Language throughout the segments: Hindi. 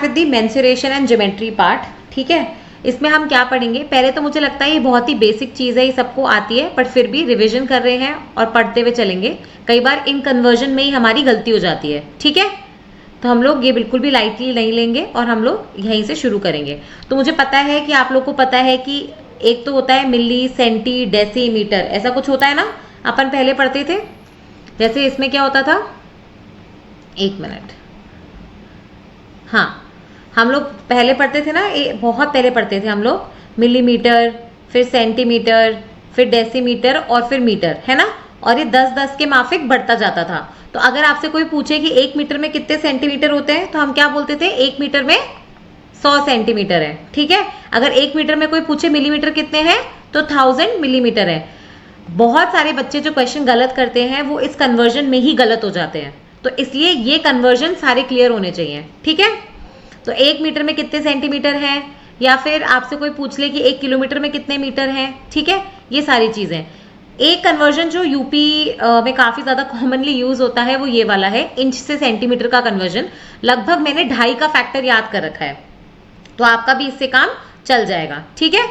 With the mensuration and geometry part. ठीक है, इसमें हम क्या पढ़ेंगे? पहले तो मुझे लगता है ये बहुत ही बेसिक चीज है, ये सबको आती है, बट फिर भी रिवीजन कर रहे हैं और पढ़ते हुए चलेंगे। कई बार इन कन्वर्जन में ही हमारी गलती हो जाती है। ठीक है, तो हम लोग ये बिल्कुल भी लाइटली नहीं लेंगे और हम लोग यहीं से शुरू करेंगे। तो मुझे पता है कि आप लोग को पता है कि एक तो होता है मिली, सेंटी, डेसीमीटर, ऐसा कुछ होता है ना, अपन पहले पढ़ते थे। जैसे इसमें क्या होता था, एक मिनट, हाँ, हम लोग पहले पढ़ते थे ना, बहुत पहले पढ़ते थे हम लोग मिलीमीटर, फिर सेंटीमीटर, फिर डेसीमीटर और फिर मीटर, है ना। और ये 10-10 के माफिक बढ़ता जाता था। तो अगर आपसे कोई पूछे कि 1 मीटर में कितने सेंटीमीटर होते हैं, तो हम क्या बोलते थे? 1 मीटर में 100 सेंटीमीटर है। ठीक है, अगर 1 मीटर में कोई पूछे मिलीमीटर कितने हैं, तो 1000 मिलीमीटर है। बहुत सारे बच्चे जो क्वेश्चन गलत करते हैं वो इस कन्वर्जन में ही गलत हो जाते हैं, तो इसलिए ये कन्वर्जन सारे क्लियर होने चाहिए। ठीक है, तो 1 मीटर में कितने सेंटीमीटर है, या फिर आपसे कोई पूछ ले कि 1 किलोमीटर में कितने मीटर है। ठीक है, ये सारी चीजें। एक कन्वर्जन जो यूपी में काफी ज्यादा कॉमनली यूज होता है वो ये वाला है, इंच से सेंटीमीटर का कन्वर्जन। लगभग मैंने 2.5 का फैक्टर याद कर रखा है, तो आपका भी इससे काम चल जाएगा। ठीक है,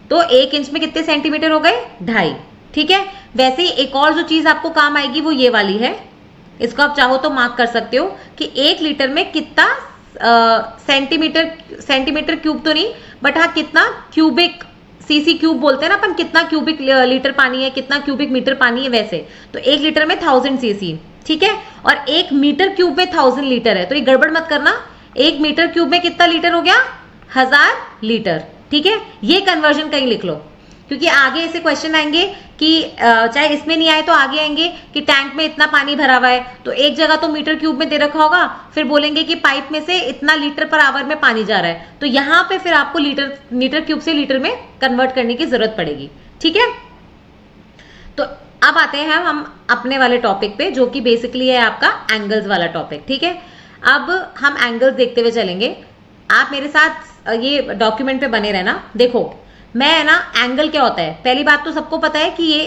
तो 1 इंच में कितने सेंटीमीटर हो गए? 2.5। ठीक है, वैसे ही एक और जो चीज आपको काम आएगी वो ये वाली है, इसको आप चाहो तो मार्क कर सकते हो कि 1 लीटर में कितना सेंटीमीटर क्यूब तो नहीं, बट हाँ कितना क्यूबिक, सीसी क्यूब बोलते हैं ना अपन, कितना क्यूबिक लीटर पानी है, कितना क्यूबिक मीटर पानी है। वैसे तो 1 लीटर में 1000 सीसी। ठीक है, और 1 मीटर क्यूब में 1000 लीटर है, तो ये गड़बड़ मत करना। 1 मीटर क्यूब में कितना लीटर हो गया? 1000 लीटर। ठीक है, ये कन्वर्जन कहीं लिख लो, क्योंकि आगे ऐसे क्वेश्चन आएंगे कि चाहे इसमें नहीं आए तो आगे आएंगे कि टैंक में इतना पानी भरा हुआ है, तो एक जगह तो मीटर क्यूब में दे रखा होगा, फिर बोलेंगे कि पाइप में से इतना लीटर पर आवर में पानी जा रहा है, तो यहां पे फिर आपको मीटर क्यूब से लीटर में कन्वर्ट करने की जरूरत पड़ेगी। ठीक है, तो अब आते हैं हम अपने वाले टॉपिक पे, जो कि बेसिकली है आपका एंगल्स वाला टॉपिक। ठीक है, अब हम एंगल्स देखते हुए चलेंगे। आप मेरे साथ ये डॉक्यूमेंट पे बने रहना। देखो, मैं ना, एंगल क्या होता है, पहली बात तो सबको पता है कि ये,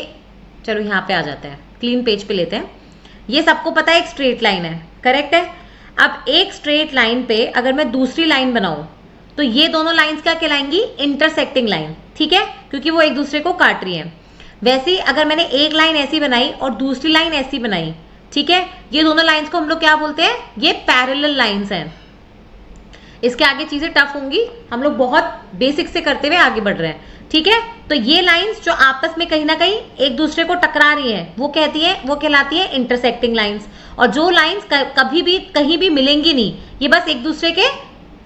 चलो यहाँ पे आ जाते हैं, क्लीन पेज पे लेते हैं। ये सबको पता है एक स्ट्रेट लाइन है, करेक्ट है। अब एक स्ट्रेट लाइन पे अगर मैं दूसरी लाइन बनाऊं, तो ये दोनों लाइंस क्या कहलाएंगी? Intersecting line. ठीक है, क्योंकि वो एक दूसरे को काट रही है। वैसे ही अगर मैंने एक लाइन ऐसी बनाई और दूसरी लाइन ऐसी बनाई, ठीक है, ये दोनों लाइन्स को हम लोग क्या बोलते हैं? ये पैरेलल लाइन्स हैं। इसके आगे चीजें टफ होंगी, हम लोग बहुत बेसिक से करते हुए आगे बढ़ रहे हैं। ठीक है, तो ये लाइंस जो आपस में कहीं ना कहीं एक दूसरे को टकरा रही हैं, वो कहलाती है इंटरसेक्टिंग लाइंस। और जो लाइंस कभी भी कहीं भी मिलेंगी नहीं, ये बस एक दूसरे के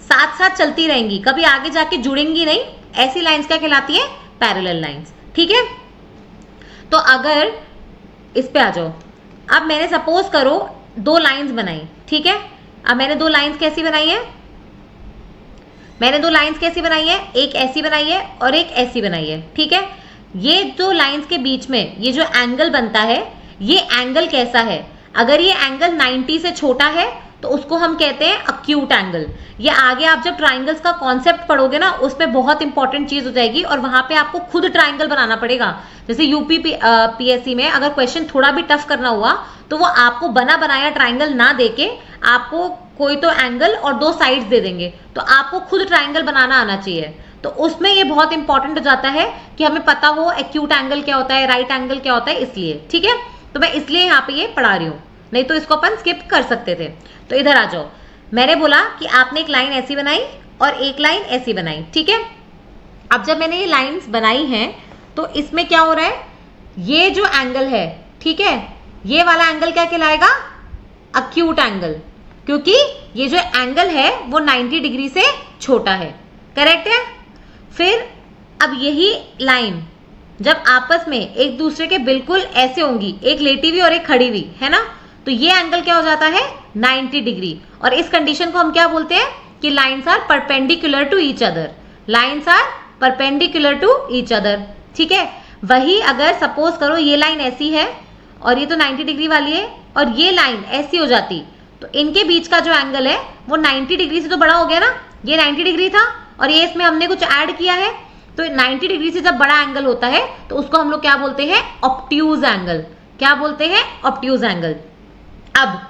साथ साथ चलती रहेंगी, कभी आगे जाके जुड़ेंगी नहीं, ऐसी लाइंस क्या कहलाती है? Parallel lines. ठीक है, तो अगर इस पे आ जाओ, अब मैंने सपोज करो 2 लाइंस बनाई। ठीक है, अब मैंने 2 लाइंस कैसी बनाई है? मैंने 2 लाइंस कैसी बनाई है? एक ऐसी बनाई है और एक ऐसी बनाई है। ठीक है, ये 2 लाइंस के बीच में ये जो एंगल बनता है, ये एंगल कैसा है? अगर ये एंगल 90 से छोटा है तो उसको हम कहते हैं अक्यूट एंगल। ये आगे आप जब ट्राइंगल्स का कॉन्सेप्ट पढ़ोगे ना, उसमें बहुत इंपॉर्टेंट चीज हो जाएगी, और वहां पे आपको खुद ट्राइंगल बनाना पड़ेगा। जैसे यूपी पीएससी में अगर क्वेश्चन थोड़ा भी टफ करना हुआ, तो वो आपको बना बनाया ट्राइंगल ना देके आपको कोई तो एंगल और 2 साइड्स दे देंगे, तो आपको खुद ट्राइंगल बनाना आना चाहिए। तो उसमें ये बहुत इंपॉर्टेंट हो जाता है कि हमें पता हो एक्यूट एंगल क्या होता है, राइट एंगल क्या होता है, इसलिए। ठीक है, तो मैं इसलिए यहाँ पे ये पढ़ा रही हूँ, नहीं तो इसको अपन स्किप कर सकते थे। तो इधर आ जाओ, मैंने बोला कि आपने एक लाइन ऐसी बनाई और एक लाइन ऐसी बनाई। ठीक है, अब जब मैंने ये लाइंस बनाई हैं, तो इसमें क्या हो रहा है? ये जो एंगल है, ठीक है, ये वाला एंगल क्या कहलाएगा? अक्यूट एंगल, क्योंकि ये जो एंगल है वो 90 डिग्री से छोटा है, करेक्ट है। फिर अब यही लाइन जब आपस में एक दूसरे के बिल्कुल ऐसे होंगी, एक लेटी हुई और एक खड़ी हुई, है ना, तो ये एंगल क्या हो जाता है? 90 डिग्री। और इस कंडीशन को हम क्या बोलते हैं? कि lines are perpendicular to each other. Lines are perpendicular to each other. ठीक है, वही अगर सपोज करो ये लाइन ऐसी है और ये तो 90 डिग्री वाली है, और ये लाइन ऐसी हो जाती, तो इनके बीच का जो एंगल है वो 90 डिग्री से तो बड़ा हो गया ना। ये 90 डिग्री था और ये इसमें हमने कुछ ऐड किया है, तो 90 डिग्री से जब बड़ा एंगल होता है तो उसको हम लोग क्या बोलते हैं? Obtuse angle. क्या बोलते हैं? Obtuse angle. अब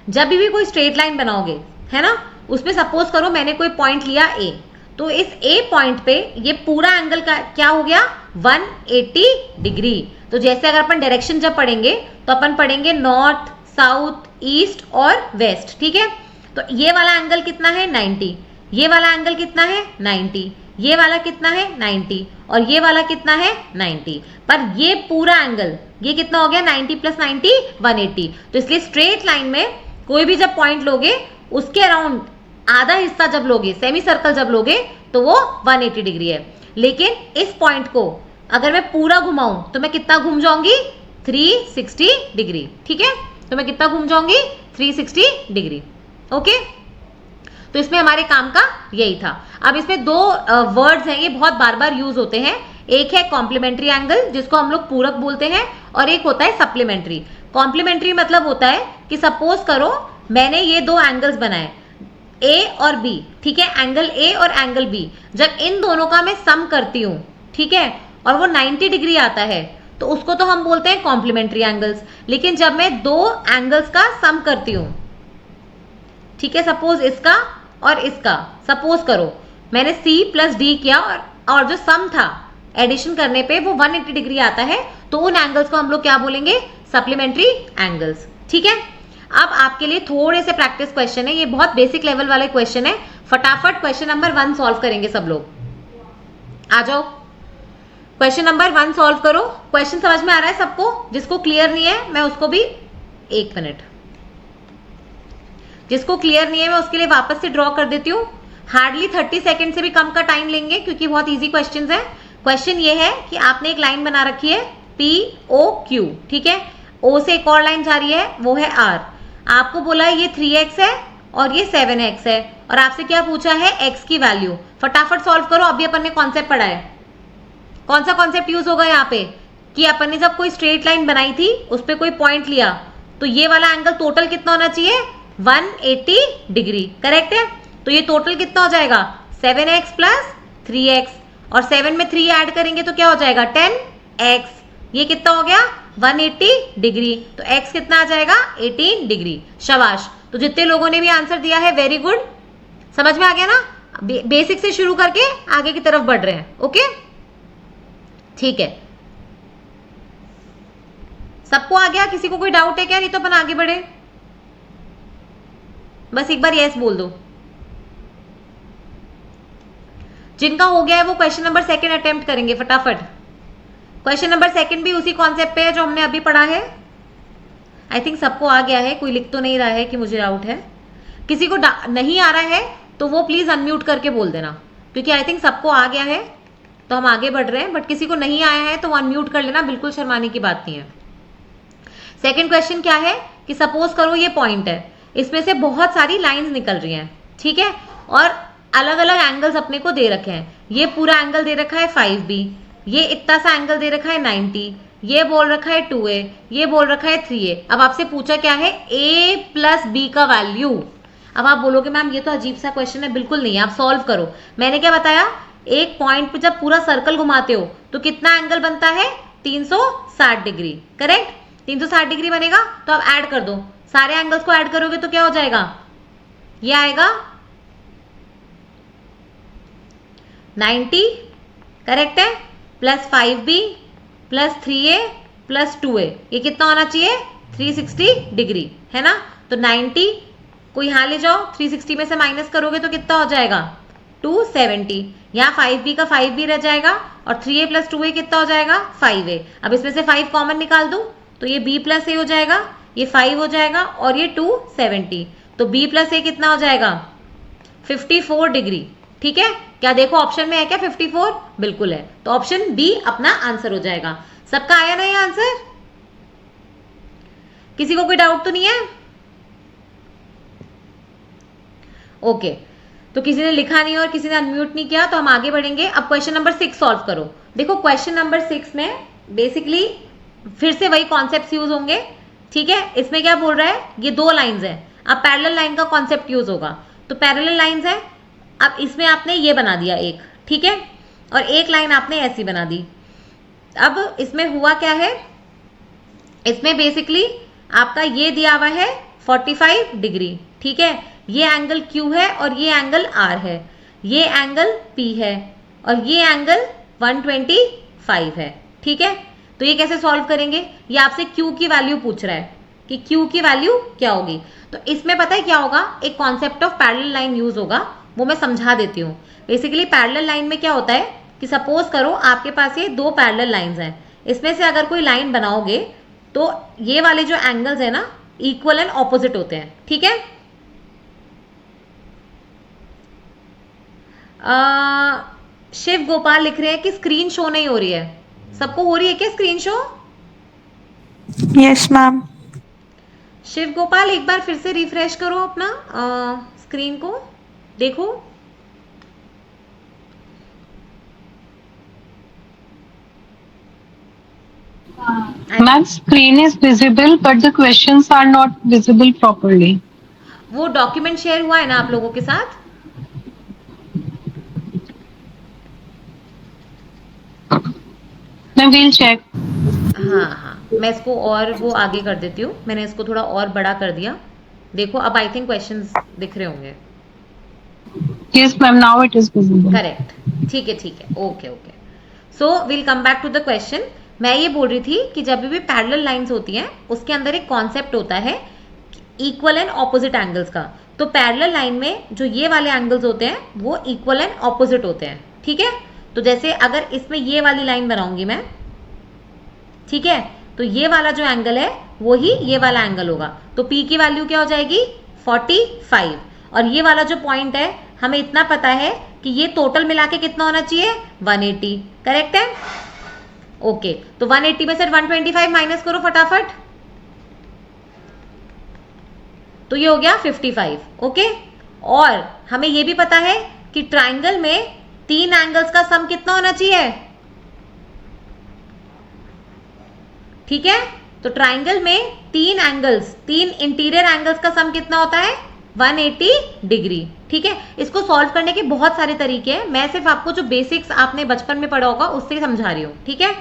जब भी कोई स्ट्रेट लाइन बनाओगे, है ना, उसमें सपोज करो मैंने कोई पॉइंट लिया ए, तो इस ए पॉइंट पे ये पूरा एंगल का क्या हो गया 180 डिग्री। तो जैसे अगर अपन डायरेक्शन जब पढ़ेंगे तो अपन पढ़ेंगे नॉर्थ, साउथ, ईस्ट और वेस्ट, ठीक है। तो ये वाला एंगल कितना है 90, ये वाला एंगल कितना है 90, ये वाला कितना है 90 और ये वाला कितना है 90, पर ये पूरा एंगल ये कितना हो गया 90 प्लस 90 180। तो इसलिए स्ट्रेट लाइन में कोई भी जब पॉइंट लोगे उसके अराउंड आधा हिस्सा जब लोगे, सेमी सर्कल जब लोगे तो वो 180 डिग्री है। लेकिन इस पॉइंट को अगर मैं पूरा घुमाऊं तो मैं कितना घूम जाऊंगी 360 डिग्री, ठीक है। तो मैं कितना घूम जाऊंगी 360 डिग्री, ओके। तो इसमें हमारे काम का यही था। अब इसमें दो वर्ड्स हैं, ये बहुत बार बार यूज होते हैं। एक है कॉम्प्लीमेंट्री एंगल जिसको हम लोग पूरक बोलते हैं, और एक होता है सप्लीमेंट्री। कॉम्प्लीमेंट्री मतलब होता है कि सपोज करो मैंने ये दो एंगल्स बनाए ए और बी, ठीक है, एंगल ए और एंगल बी, जब इन दोनों का मैं सम करती हूं, ठीक है, और वो 90 डिग्री आता है तो उसको तो हम बोलते हैं कॉम्प्लीमेंट्री एंगल्स। लेकिन जब मैं दो एंगल्स का सम करती हूं, ठीक है, सपोज इसका और इसका, सपोज करो मैंने C प्लस डी किया और जो सम था एडिशन करने पे वो 180 डिग्री आता है, तो उन एंगल्स को हम लोग क्या बोलेंगे सप्लीमेंट्री एंगल्स, ठीक है। अब आपके लिए थोड़े से प्रैक्टिस क्वेश्चन है, ये बहुत बेसिक लेवल वाले क्वेश्चन है। फटाफट क्वेश्चन नंबर 1 सॉल्व करेंगे सब लोग, आ जाओ। क्वेश्चन नंबर 1 सॉल्व करो। क्वेश्चन समझ में आ रहा है सबको? जिसको क्लियर नहीं है मैं उसको भी, एक मिनट, जिसको क्लियर नहीं है मैं उसके लिए वापस से ड्रॉ कर देती हूँ। हार्डली 30 सेकंड से भी कम का टाइम लेंगे क्योंकि बहुत इजी क्वेश्चन है। क्वेश्चन ये है कि आपने एक लाइन बना रखी है POQ, ठीक है, O से एक और लाइन जा रही है वो है R। आपको बोला है ये 3x है और ये 7x है, और आपसे क्या पूछा है x की वैल्यू। फटाफट सॉल्व करो। अभी अपन ने कॉन्सेप्ट पढ़ा है, कौन सा कॉन्सेप्ट यूज होगा यहाँ पे कि अपन ने जब कोई स्ट्रेट लाइन बनाई थी उस पर कोई पॉइंट लिया तो ये वाला एंगल टोटल कितना होना चाहिए 180 डिग्री, करेक्ट है। तो ये टोटल कितना हो जाएगा 7x प्लस 3x, और 7 में 3 ऐड करेंगे तो क्या हो जाएगा 10x। ये कितना हो गया 180 डिग्री, तो x कितना आ जाएगा 18 डिग्री। शाबाश। तो जितने लोगों ने भी आंसर दिया है वेरी गुड, समझ में आ गया ना। बेसिक से शुरू करके आगे की तरफ बढ़ रहे हैं, ओके, ठीक है। सबको आ गया? किसी को कोई डाउट है क्या? नहीं तो अपन आगे बढ़े, बस एक बार यस बोल दो। जिनका हो गया है वो क्वेश्चन नंबर 2 अटेम्प्ट करेंगे फटाफट। क्वेश्चन नंबर 2 भी उसी कॉन्सेप्ट पे है जो हमने अभी पढ़ा है। आई थिंक सबको आ गया है, कोई लिख तो नहीं रहा है कि मुझे डाउट है। किसी को नहीं आ रहा है तो वो प्लीज अनम्यूट करके बोल देना, क्योंकि आई थिंक सबको आ गया है तो हम आगे बढ़ रहे हैं। बट किसी को नहीं आया है तो वो अनम्यूट कर लेना, बिल्कुल शर्माने की बात नहीं है। सेकेंड क्वेश्चन क्या है कि सपोज करो ये पॉइंट है, इसमें से बहुत सारी लाइंस निकल रही हैं, ठीक है, और अलग अलग एंगल्स अपने को दे रखे हैं। ये पूरा एंगल दे रखा है 5B, ये इतना सा एंगल दे रखा है 90, ये बोल रखा है 2A, ये बोल रखा है 3A। अब आपसे पूछा क्या है A प्लस B का वैल्यू। अब आप बोलोगे मैम ये तो अजीब सा क्वेश्चन है। बिल्कुल नहीं, आप सॉल्व करो। मैंने क्या बताया, एक पॉइंट पे जब पूरा सर्कल घुमाते हो तो कितना एंगल बनता है 360 डिग्री, करेक्ट। 360 डिग्री बनेगा तो आप ऐड कर दो, सारे एंगल्स को ऐड करोगे तो क्या हो जाएगा, ये आएगा 90, करेक्ट है, plus 5B plus 3A plus 2A, ये कितना होना चाहिए 360 डिग्री, है ना। तो 90 को यहां ले जाओ, 360 में से माइनस करोगे तो कितना हो जाएगा 270। यहाँ 5B का 5B रह जाएगा और 3A प्लस 2A कितना हो जाएगा 5A। अब इसमें से 5 कॉमन निकाल दूं तो ये B प्लस A हो जाएगा, ये 5 हो जाएगा और ये 270। तो B प्लस A कितना हो जाएगा 54 डिग्री, ठीक है। क्या देखो ऑप्शन में है क्या 54? बिल्कुल है, तो ऑप्शन B अपना आंसर हो जाएगा। सबका आया ना ये आंसर? किसी को कोई डाउट तो नहीं है? ओके, तो किसी ने लिखा नहीं और किसी ने अनम्यूट नहीं किया, तो हम आगे बढ़ेंगे। अब क्वेश्चन नंबर 6 सॉल्व करो। देखो क्वेश्चन नंबर 6 में बेसिकली फिर से वही कॉन्सेप्ट यूज होंगे, ठीक है। इसमें क्या बोल रहा है, ये दो लाइंस है, अब पैरेलल लाइन का कॉन्सेप्ट यूज होगा। तो पैरेलल लाइंस है, अब इसमें आपने ये बना दिया एक, ठीक है, और एक लाइन आपने ऐसी बना दी। अब इसमें हुआ क्या है, इसमें बेसिकली आपका ये दिया हुआ है 45 डिग्री, ठीक है, ये एंगल Q है और ये एंगल R है, ये एंगल P है और ये एंगल 125 है। ठीक है, तो ये कैसे सॉल्व करेंगे? ये आपसे Q की वैल्यू पूछ रहा है कि Q की वैल्यू क्या होगी। तो इसमें पता है क्या होगा, एक concept of parallel line use होगा, वो मैं समझा देती हूँ। बेसिकली पैरेलल लाइन में क्या होता है कि सपोज करो आपके पास ये दो पैरेलल लाइंस हैं, इसमें से अगर कोई लाइन बनाओगे तो ये वाले जो एंगल्स है ना इक्वल एंड ऑपोजिट होते हैं। ठीक है, शिव गोपाल लिख रहे हैं कि स्क्रीन शो नहीं हो रही है। सबको हो रही है क्या screen show? Yes ma'am. Shiv Gopal एक बार फिर से रिफ्रेश करो अपना स्क्रीन को, देखो। Ma'am, screen is visible, but the questions are not visible properly. वो डॉक्यूमेंट शेयर हुआ है ना आप लोगों के साथ? Ma'am, we'll check. हाँ हाँ, मैं इसको और वो आगे कर देती हूँ, मैंने इसको थोड़ा और बड़ा कर दिया। देखो अब आई थिंक क्वेश्चंस दिख रहे होंगे। Yes, ma'am, now it is visible. Correct, ठीक है ठीक है, okay okay. So will come back to the question. मैं ये बोल रही थी कि जब भी पैरेलल लाइंस होती हैं उसके अंदर एक कॉन्सेप्ट होता है इक्वल एंड ऑपोजिट एंगल्स का। तो पैरेलल लाइन में जो ये वाले एंगल्स होते हैं वो इक्वल एंड ऑपोजिट होते हैं। ठीक है, तो जैसे अगर इसमें ये वाली लाइन बनाऊंगी मैं, ठीक है, तो ये वाला जो एंगल है वो ही ये वाला एंगल होगा। तो P की वैल्यू क्या हो जाएगी 45, और ये वाला जो पॉइंट है हमें इतना पता है कि ये टोटल मिला के कितना होना चाहिए 180। करेक्ट है, ओके। तो 180 में से 125 माइनस करो फटाफट, तो ये हो गया 55। ओके, और हमें ये भी पता है कि ट्राइंगल में तीन एंगल्स का सम कितना होना चाहिए। ठीक है, तो ट्राइंगल में तीन एंगल्स, तीन इंटीरियर एंगल्स का सम कितना होता है 180 डिग्री। ठीक है, इसको सॉल्व करने के बहुत सारे तरीके हैं, मैं सिर्फ आपको जो बेसिक्स आपने बचपन में पढ़ा होगा उससे समझा रही हूँ। ठीक है,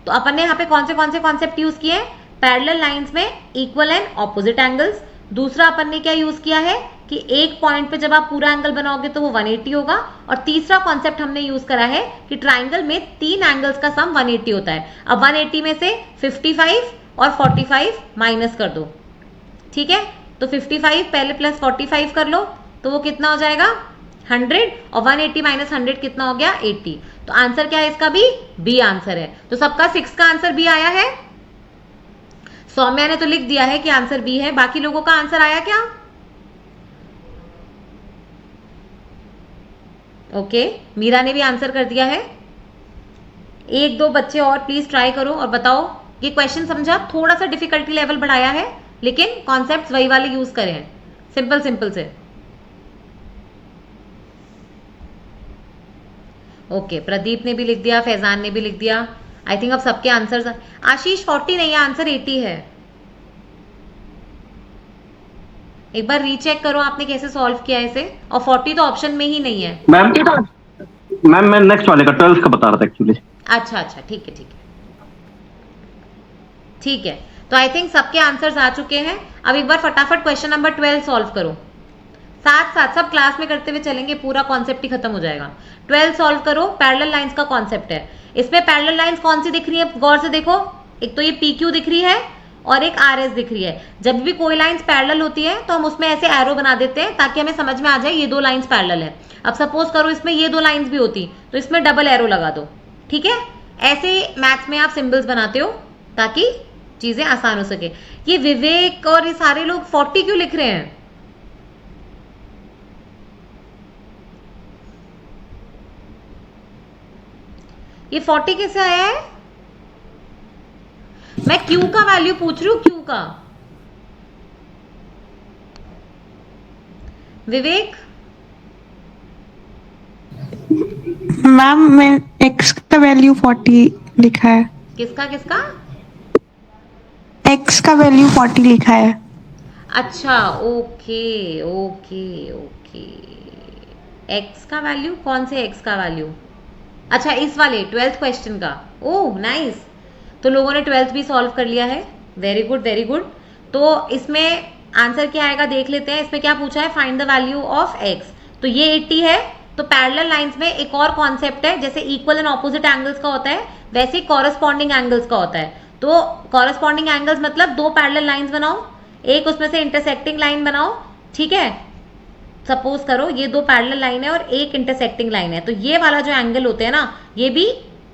तो अपन ने यहाँ पे कौन से कॉन्सेप्ट यूज किए हैं? पैरेलल लाइंस में इक्वल एंड ऑपोजिट एंगल्स। दूसरा अपन ने क्या यूज किया है कि एक पॉइंट पे जब आप पूरा एंगल बनाओगे तो वो 180 होगा। और तीसरा कॉन्सेप्ट हमने यूज करा है कि ट्राइंगल में तीन एंगल्स का सम 180 होता है। अब 180 में से 55 और 45 माइनस कर दो। ठीक है, तो 55 पहले प्लस 45 कर लो तो वो कितना हो जाएगा 100, और 180 माइनस 100 कितना हो गया 80। तो आंसर क्या है इसका? बी आंसर है। तो सबका 6 का आंसर बी आया है। सौम्या ने तो लिख दिया है कि आंसर बी है, बाकी लोगों का आंसर आया क्या? ओके, मीरा ने भी आंसर कर दिया है। एक दो बच्चे और प्लीज ट्राई करो और बताओ। ये क्वेश्चन समझा, थोड़ा सा डिफिकल्टी लेवल बढ़ाया है लेकिन कॉन्सेप्ट्स वही वाले यूज करे हैं, सिंपल सिंपल से। ओके, प्रदीप ने भी लिख दिया, फैजान ने भी लिख दिया। आई थिंक अब सबके आंसर्स। आशीष 40 नहीं है, आंसर 80 है। एक बार रीचेक करो आपने कैसे सॉल्व किया है इसे, और 40 तो ऑप्शन में ही नहीं है। मैम मैं नेक्स्ट वाले का 12 का बता रहा था एक्चुअली। अच्छा अच्छा, ठीक है ठीक है ठीक है। तो आई थिंक सबके आंसर्स आ चुके हैं। अब एक बार फटाफट क्वेश्चन नंबर 12 सॉल्व करो, साथ साथ सब क्लास में करते हुए चलेंगे, पूरा कॉन्सेप्ट ही खत्म हो जाएगा। 12 सॉल्व करो, पैरेलल लाइंस का कॉन्सेप्ट है। इसमें पैरेलल लाइंस कौन सी दिख रही है गौर से देखो। एक तो ये PQ दिख रही है और एक RS दिख रही है। जब भी कोई लाइंस पैरेलल होती है तो हम उसमें ऐसे एरो बना देते हैं ताकि हमें समझ में आ जाए ये दो लाइंस पैरेलल है। अब सपोज करो इसमें ये दो लाइंस भी होती तो इसमें डबल एरो लगा दो। ठीक है, ऐसे मैथ्स में आप सिंबल्स बनाते हो ताकि चीजें आसान हो सके। ये विवेक और ये सारे लोग 40 क्यों लिख रहे हैं? ये 40 कैसे आया है? मैं Q का वैल्यू पूछ रही हूँ, Q का। विवेक मैम मैं x का वैल्यू 40 लिखा है। किसका किसका? x का वैल्यू 40 लिखा है। अच्छा, ओके ओके ओके। x का वैल्यू, कौन से x का वैल्यू? अच्छा, इस वाले 12th क्वेश्चन का। ओह नाइस, तो लोगों ने 12th भी सॉल्व कर लिया है। Very good very good. तो इसमें आंसर क्या आएगा देख लेते हैं। इसमें क्या पूछा है, find the value of x। तो ये 80 है। तो पैरेलल लाइंस में एक और कॉन्सेप्ट है, जैसे इक्वल एंड ऑपोजिट एंगल्स का होता है वैसे कॉरस्पॉन्डिंग एंगल्स का होता है। तो कॉरस्पॉन्डिंग एंगल्स मतलब दो पैरेलल लाइंस बनाओ, एक उसमें से इंटरसेक्टिंग लाइन बनाओ, ठीक है। सपोज करो ये दो पैरेलल लाइन है और एक इंटरसेक्टिंग लाइन है, तो ये वाला जो एंगल होते हैं ना, ये भी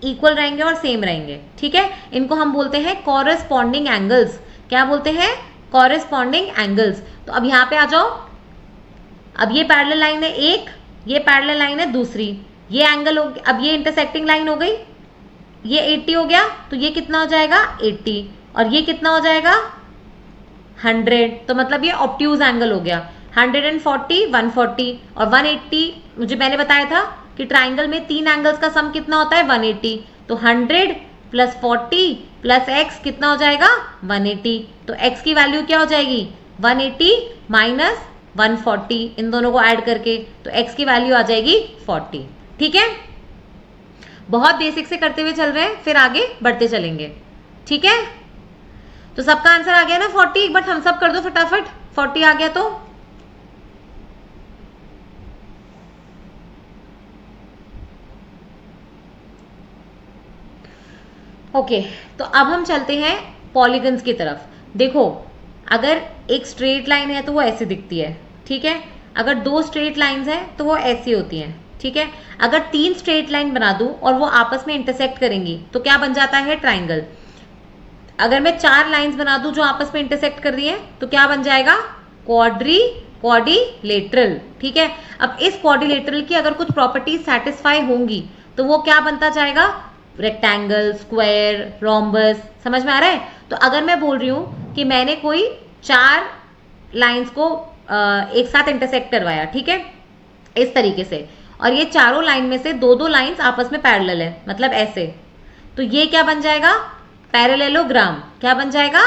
इक्वल रहेंगे और सेम रहेंगे, ठीक है। इनको हम बोलते हैं कॉरस्पॉन्डिंग एंगल्स। क्या बोलते हैं, कॉरस्पॉन्डिंग एंगल्स। तो अब यहाँ पे आ जाओ, अब ये पैरेलल लाइन है एक, ये पैरेलल लाइन है दूसरी, ये एंगल हो, अब ये इंटरसेक्टिंग लाइन हो गई, ये 80 हो गया, तो ये कितना हो जाएगा 80, और ये कितना हो जाएगा 100। तो मतलब ये ऑब्ट्यूज एंगल हो गया। 140, 140 और 180। मुझे मैंने बताया था कि ट्राइंगल में 3 एंगल्स का सम कितना होता है 180। तो 100 प्लस 40 प्लस x कितना हो जाएगा 180। तो x की वैल्यू क्या हो जाएगी 180 माइनस 140, इन दोनों को ऐड करके, तो x की वैल्यू आ जाएगी 40। ठीक है, बहुत बेसिक से करते हुए चल रहे हैं, फिर आगे बढ़ते चलेंगे। ठीक है, तो सबका आंसर आ गया ना 40। एक बार थम्स अप कर दो फटाफट, 40 आ गया तो। ओके, तो अब हम चलते हैं पॉलीगन्स की तरफ। देखो, अगर एक स्ट्रेट लाइन है तो वो ऐसी दिखती है, ठीक है। अगर 2 स्ट्रेट लाइंस हैं तो वो ऐसी होती हैं, ठीक है। अगर 3 स्ट्रेट लाइन बना दूं और वो आपस में इंटरसेक्ट करेंगी तो क्या बन जाता है ट्राइंगल। अगर मैं 4 लाइंस बना दूं जो आपस में इंटरसेक्ट कर रही हैं तो क्या बन जाएगा क्वाड्रिलेटरल, ठीक है। अब इस क्वाड्रिलेटरल की अगर कुछ प्रॉपर्टीज सेटिस्फाई होंगी तो वो क्या बनता जाएगा, रेक्टेंगल, स्क्वायर, रोम्बस। समझ में आ रहा है। तो अगर मैं बोल रही हूं कि मैंने कोई 4 लाइंस को एक साथ इंटरसेक्ट करवाया, ठीक है, इस तरीके से, और ये चारों लाइन में से 2-2 लाइंस आपस में पैरेलल है, मतलब ऐसे, तो ये क्या बन जाएगा पैरेललोग्राम। क्या बन जाएगा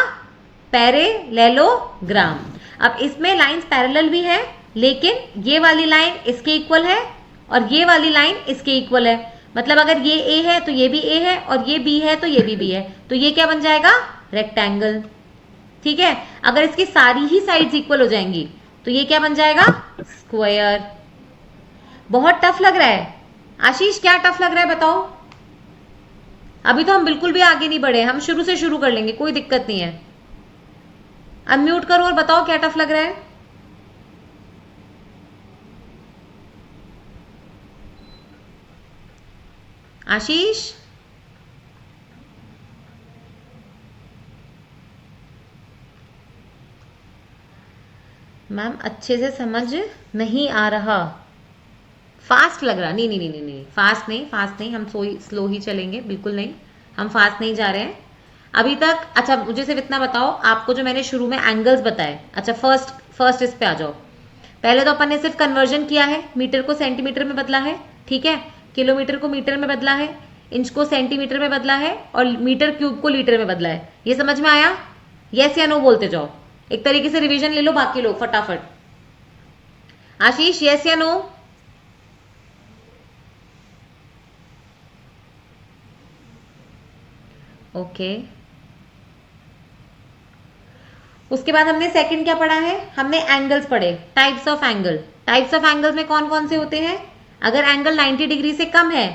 पैरेललोग्राम। अब इसमें लाइंस पैरेलल भी है, लेकिन ये वाली लाइन इसके इक्वल है और ये वाली लाइन इसके इक्वल है। मतलब अगर ये ए है तो ये भी ए है, और ये बी है तो ये भी बी है, तो ये क्या बन जाएगा रेक्टेंगल। ठीक है, अगर इसकी सारी ही साइड्स इक्वल हो जाएंगी तो ये क्या बन जाएगा स्क्वायर। बहुत टफ लग रहा है आशीष, क्या टफ लग रहा है बताओ। अभी तो हम बिल्कुल भी आगे नहीं बढ़े, हम शुरू से शुरू कर लेंगे, कोई दिक्कत नहीं है। अनम्यूट करो और बताओ क्या टफ लग रहा है। आशीष, मैम अच्छे से समझ नहीं आ रहा, फास्ट लग रहा। नहीं नहीं नहीं नहीं, फास्ट नहीं, हम स्लो ही चलेंगे, बिल्कुल नहीं, हम फास्ट नहीं जा रहे हैं अभी तक। अच्छा, मुझे सिर्फ इतना बताओ, आपको जो मैंने शुरू में एंगल्स बताए, अच्छा फर्स्ट इस पे आ जाओ। पहले तो अपन ने सिर्फ कन्वर्जन किया है, मीटर को सेंटीमीटर में बदला है, ठीक है, किलोमीटर को मीटर में बदला है, इंच को सेंटीमीटर में बदला है, और मीटर क्यूब को लीटर में बदला है। ये समझ में आया? यस या नो बोलते जाओ, एक तरीके से रिवीजन ले लो बाकी लोग फटाफट। आशीष, यस या नो? ओके, उसके बाद हमने सेकंड क्या पढ़ा है, हमने एंगल्स पढ़े, types of angle. Types of angles में कौन कौन से होते हैं? अगर एंगल 90 डिग्री से कम है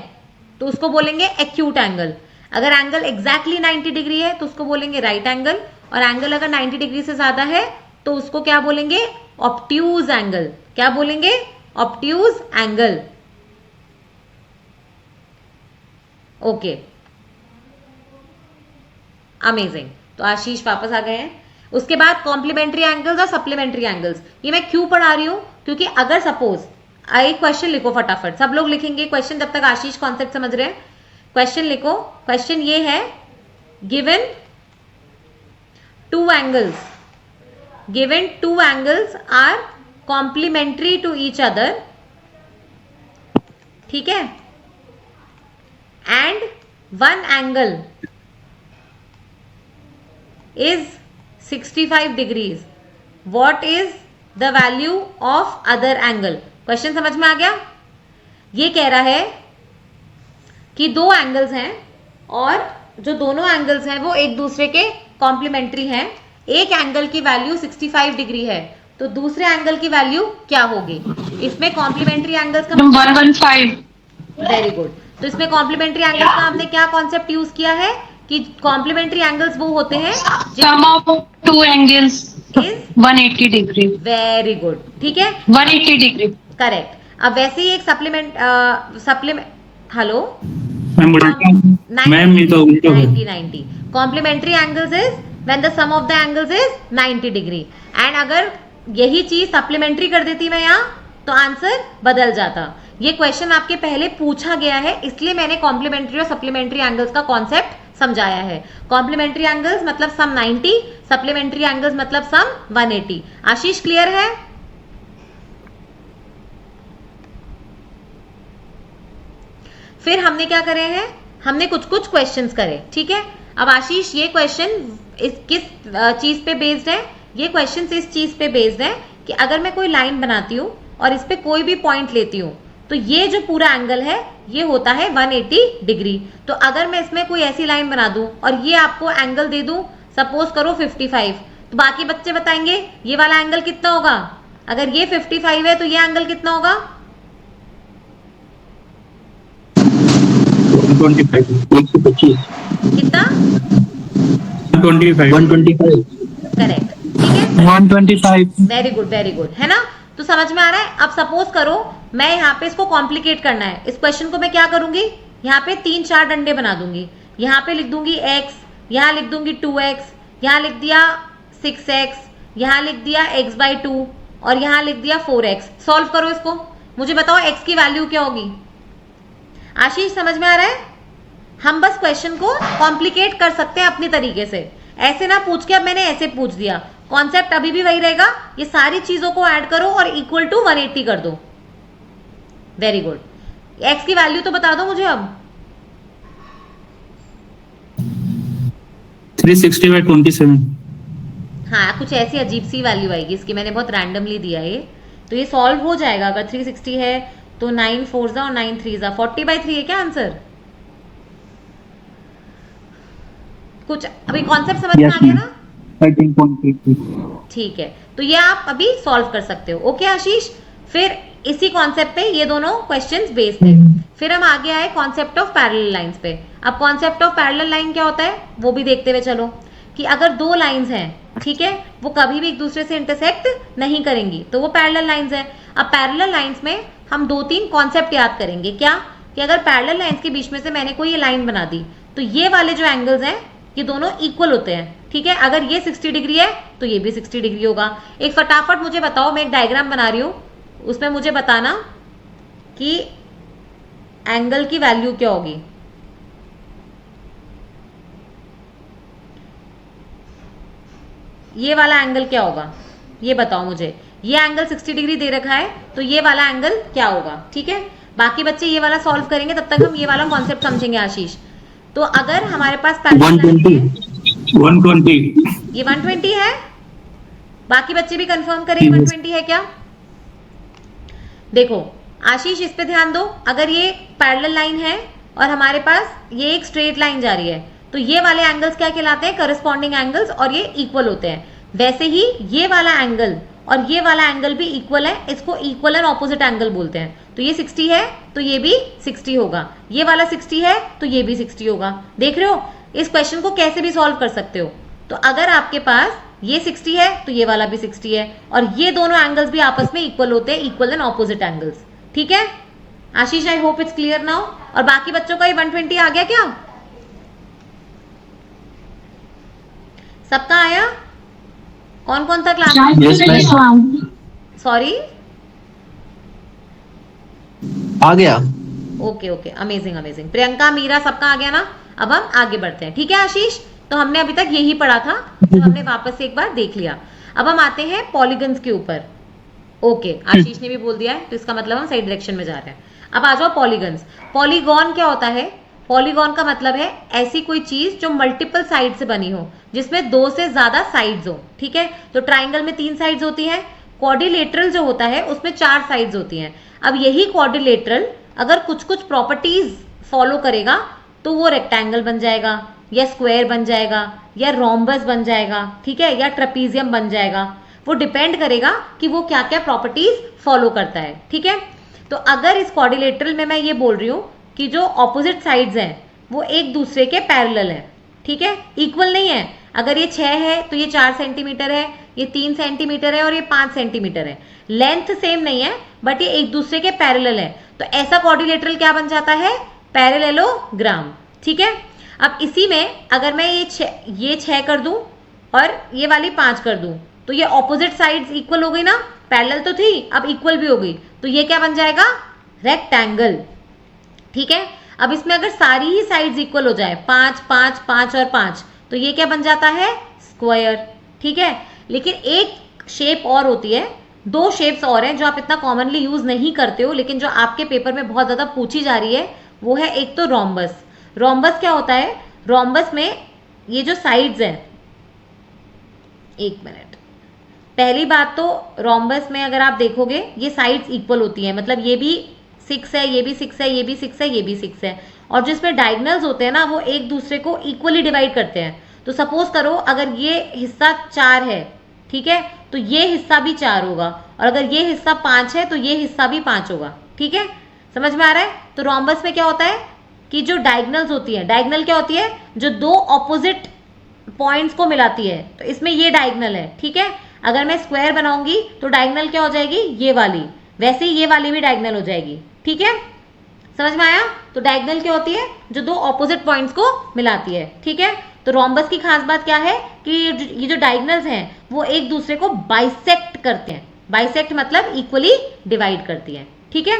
तो उसको बोलेंगे एक्यूट एंगल। अगर एंगल एग्जैक्टली 90 डिग्री है तो उसको बोलेंगे राइट एंगल, और एंगल अगर 90 डिग्री से ज्यादा है तो उसको क्या बोलेंगे ऑब्ट्यूज एंगल। क्या बोलेंगे? Obtuse angle. Okay, amazing. तो आशीष वापस आ गए हैं। उसके बाद कॉम्प्लीमेंट्री एंगल्स और सप्लीमेंट्री एंगल्स। ये मैं क्यों पढ़ा रही हूं, क्योंकि अगर सपोज एक क्वेश्चन लिखो फटाफट, सब लोग लिखेंगे क्वेश्चन जब तक आशीष कॉन्सेप्ट समझ रहे हैं। क्वेश्चन लिखो, क्वेश्चन ये है, given two angles are complementary to each other, ठीक है, and one angle is 65 degrees. What is the value of other angle? Question समझ में आ गया? ये कह रहा है कि 2 एंगल्स हैं और जो दोनों एंगल्स हैं वो एक दूसरे के कॉम्प्लीमेंट्री हैं, एक एंगल की वैल्यू 65 डिग्री है तो दूसरे एंगल की वैल्यू क्या होगी? इसमें कॉम्प्लीमेंट्री एंगल्स का 115. Very good. तो इसमें कॉम्प्लीमेंट्री एंगल्स का हमने क्या कॉन्सेप्ट यूज किया है कि कॉम्प्लीमेंट्री एंगल्स वो होते हैं Sum of two angles is 180 degree. Very good, ठीक है, 180 degree. करेक्ट। अब वैसे ही एक सप्लीमेंट हेलो मैम मैम ये तो उल्टा हो 90 complementary angles is when the sum of the angles is 90 degree. And अगर यही चीज सप्लीमेंट्री कर देती मैं यहाँ तो आंसर बदल जाता। ये क्वेश्चन आपके पहले पूछा गया है इसलिए मैंने कॉम्प्लीमेंट्री और सप्लीमेंट्री एंगल्स का कॉन्सेप्ट समझाया है। कॉम्प्लीमेंट्री एंगल्स मतलब सम 90, सप्लीमेंट्री एंगल्स मतलब सम 180। आशीष क्लियर है? फिर हमने क्या करे हैं, हमने कुछ कुछ क्वेश्चंस करे, ठीक है। अब आशीष ये क्वेश्चन किस चीज पे बेस्ड है? ये क्वेश्चन इस चीज पे बेस्ड है कि अगर मैं कोई लाइन बनाती हूँ और इस पे कोई भी पॉइंट लेती हूँ तो ये जो पूरा एंगल है ये होता है 180 डिग्री। तो अगर मैं इसमें कोई ऐसी लाइन बना दूं और ये आपको एंगल दे दूं, सपोज करो 55, तो बाकी बच्चे बताएंगे ये वाला एंगल कितना होगा? अगर ये 55 है तो ये एंगल कितना होगा? 125 कितना? 125 करेक्ट, ठीक है, 125. वेरी गुड वेरी गुड, है ना। तो समझ में आ रहा है? अब सपोज करो मैं यहाँ पे इसको कॉम्प्लिकेट करना है, इस क्वेश्चन को मैं क्या करूंगी, यहाँ पे 3-4 डंडे बना दूंगी। यहाँ पे लिख दूंगी x, यहाँ लिख दूंगी 2x, यहाँ लिख दिया 6x, यहाँ लिख दिया x/2 और यहाँ लिख दिया 4x। सॉल्व करो इसको, मुझे बताओ x की वैल्यू क्या होगी? आशीष समझ में आ रहा है? हम बस क्वेश्चन को कॉम्प्लिकेट कर सकते हैं अपनी तरीके से, ऐसे ना पूछ के अब मैंने ऐसे पूछ दिया, कॉन्सेप्ट अभी भी वही रहेगा। ये सारी चीजों को ऐड करो और इक्वल टू 180 कर दो। Very good. x की वैल्यू तो बता दो मुझे अब। 360/27। हाँ, कुछ ऐसी अजीब सी वैल्यू आएगी इसकी, मैंने बहुत रैंडमली दिया है। तो ये सॉल्व हो जाएगा अगर 360 है तो 9 4 और 9 3 40/3 है क्या आंसर? कुछ अभी कॉन्सेप्ट समझ में आ गया ना? 13.83। ठीक है, तो ये आप अभी सॉल्व कर सकते हो। ओके आशीष, फिर इसी कॉन्सेप्ट पे ये दोनों क्वेश्चंस बेस्ड थे। फिर हम आगे आए कॉन्सेप्ट ऑफ पैरेलल लाइंस पे। अब कॉन्सेप्ट ऑफ पैरेलल लाइन क्या होता है वो भी देखते हुए चलो कि अगर दो लाइंस हैं, ठीक है, वो कभी भी एक दूसरे से इंटरसेक्ट नहीं करेंगी तो वो पैरेलल लाइंस है। अब पैरेलल लाइंस में हम 2-3 कॉन्सेप्ट याद करेंगे। क्या कि अगर पैरेलल लाइंस के बीच में से मैंने कोई ये लाइन बना दी तो ये वाले जो एंगल्स हैं ये दोनों इक्वल होते हैं, ठीक है। अगर ये 60 डिग्री है तो ये भी 60 डिग्री होगा। एक फटाफट मुझे बताओ, मैं एक डायग्राम बना रही हूं, उसमें मुझे बताना कि एंगल की वैल्यू क्या होगी। ये वाला एंगल क्या होगा ये बताओ मुझे। ये एंगल 60 डिग्री दे रखा है तो ये वाला एंगल क्या होगा, ठीक है। बाकी बच्चे ये वाला सॉल्व करेंगे, तब तक हम ये वाला कॉन्सेप्ट समझेंगे आशीष। तो अगर हमारे पास 120 ये 120 है, बाकी बच्चे भी कंफर्म करें 120 है क्या। देखो आशीष इस पे ध्यान दो, अगर ये पैरेलल लाइन है और हमारे पास ये एक स्ट्रेट लाइन जा रही है तो ये वाले एंगल्स क्या कहलाते हैं? करस्पॉन्डिंग एंगल्स, और ये इक्वल होते हैं। वैसे ही ये वाला एंगल और ये वाला एंगल भी इक्वल है, इसको इक्वल एंड ऑपोजिट एंगल बोलते हैं। तो ये 60 है तो ये भी 60 होगा, ये वाला 60 है तो ये भी 60 होगा। देख रहे हो इस क्वेश्चन को कैसे भी सॉल्व कर सकते हो। तो अगर आपके पास ये 60 है तो ये वाला भी 60 है, और ये दोनों एंगल्स भी आपस में इक्वल होते हैं, इक्वल एंड ऑपोजिट एंगल्स, ठीक है Ashish. I hope it's clear now. और बाकी बच्चों का ये 120 आ गया क्या? सबका आया? कौन कौन सा क्लास? सॉरी, आ गया। Okay okay, amazing amazing. Priyanka, Meera, सबका आ गया ना? अब हम आगे बढ़ते हैं, ठीक है आशीष। तो हमने अभी तक यही पढ़ा था, तो हमने वापस से एक बार देख लिया। अब हम आते हैं पॉलीगन्स के ऊपर। ओके, आशीष ने भी बोल दिया है तो इसका मतलब हम सही डायरेक्शन में जा रहे हैं। अब आ जाओ पॉलीगन्स। पॉलीगॉन क्या होता है? पॉलीगॉन का मतलब है ऐसी कोई चीज जो मल्टीपल साइड से बनी हो, जिसमें 2 से ज्यादा साइड्स हो, ठीक है। तो ट्राइंगल में 3 साइड्स होती हैं, क्वाड्रिलेटरल जो होता है उसमें 4 साइड्स होती हैं। अब यही क्वाड्रिलेटरल अगर कुछ कुछ प्रॉपर्टीज फॉलो करेगा तो वो रेक्टेंगल बन जाएगा, या स्क्वायर बन जाएगा या रोम्बस बन जाएगा, ठीक है, या ट्रेपीजियम बन जाएगा। वो डिपेंड करेगा कि वो क्या क्या प्रॉपर्टीज फॉलो करता है, ठीक है। तो अगर इस क्वाड्रिलेटरल में मैं ये बोल रही हूँ कि जो ऑपोजिट साइड्स हैं वो एक दूसरे के पैरेलल है, ठीक है, इक्वल नहीं है। अगर ये 6 है तो ये 4 सेंटीमीटर है, ये 3 सेंटीमीटर है और ये 5 सेंटीमीटर है, लेंथ सेम नहीं है बट ये एक दूसरे के पैरेलल है, तो ऐसा क्वाड्रिलेटरल क्या बन जाता है, पैरेललोग्राम, ठीक है। अब इसी में अगर मैं ये 6 कर दूं और ये वाली 5 कर दूं तो ये ऑपोजिट साइड्स इक्वल हो गई ना, पैरेलल तो थी अब इक्वल भी हो गई, तो ये क्या बन जाएगा, रेक्टेंगल, ठीक है। अब इसमें अगर सारी ही साइड्स इक्वल हो जाए 5 5 5 और 5 तो ये क्या बन जाता है, स्क्वायर, ठीक है। लेकिन एक शेप और होती है, 2 शेप्स और हैं जो आप इतना कॉमनली यूज नहीं करते हो लेकिन जो आपके पेपर में बहुत ज्यादा पूछी जा रही है, वो है एक तो रोम्बस। रोम्बस क्या होता है, रोम्बस में ये जो साइड्स हैं, एक मिनट, पहली बात तो रोम्बस में अगर आप देखोगे ये साइड्स इक्वल होती हैं, मतलब ये भी 6 है, ये भी 6 है, ये भी 6 है, ये भी 6 है, और जिसमें डायगोनल्स होते हैं ना वो एक दूसरे को इक्वली डिवाइड करते हैं। तो सपोज करो अगर ये हिस्सा 4 है, ठीक है, तो ये हिस्सा भी 4 होगा, और अगर ये हिस्सा 5 है तो ये हिस्सा भी 5 होगा, ठीक है, समझ में आ रहा है। तो रोम्बस में क्या होता है कि जो डायगोनल्स होती है, डायगोनल क्या होती है, जो 2 ऑपोजिट पॉइंट्स को मिलाती है, तो इसमें ये डायगोनल है, ठीक है। अगर मैं स्क्वायर बनाऊंगी तो डायगोनल क्या हो जाएगी, ये वाली, वैसे ही ये वाली भी डायगोनल हो जाएगी, ठीक है, समझ में आया। तो डायगोनल क्या होती है, जो 2 ऑपोजिट पॉइंट्स को मिलाती है, ठीक है। तो रोम्बस की खास बात क्या है कि ये जो डायगोनल्स हैं वो एक दूसरे को बाइसेक्ट करते हैं, बाइसेक्ट मतलब इक्वली डिवाइड करती है, ठीक है।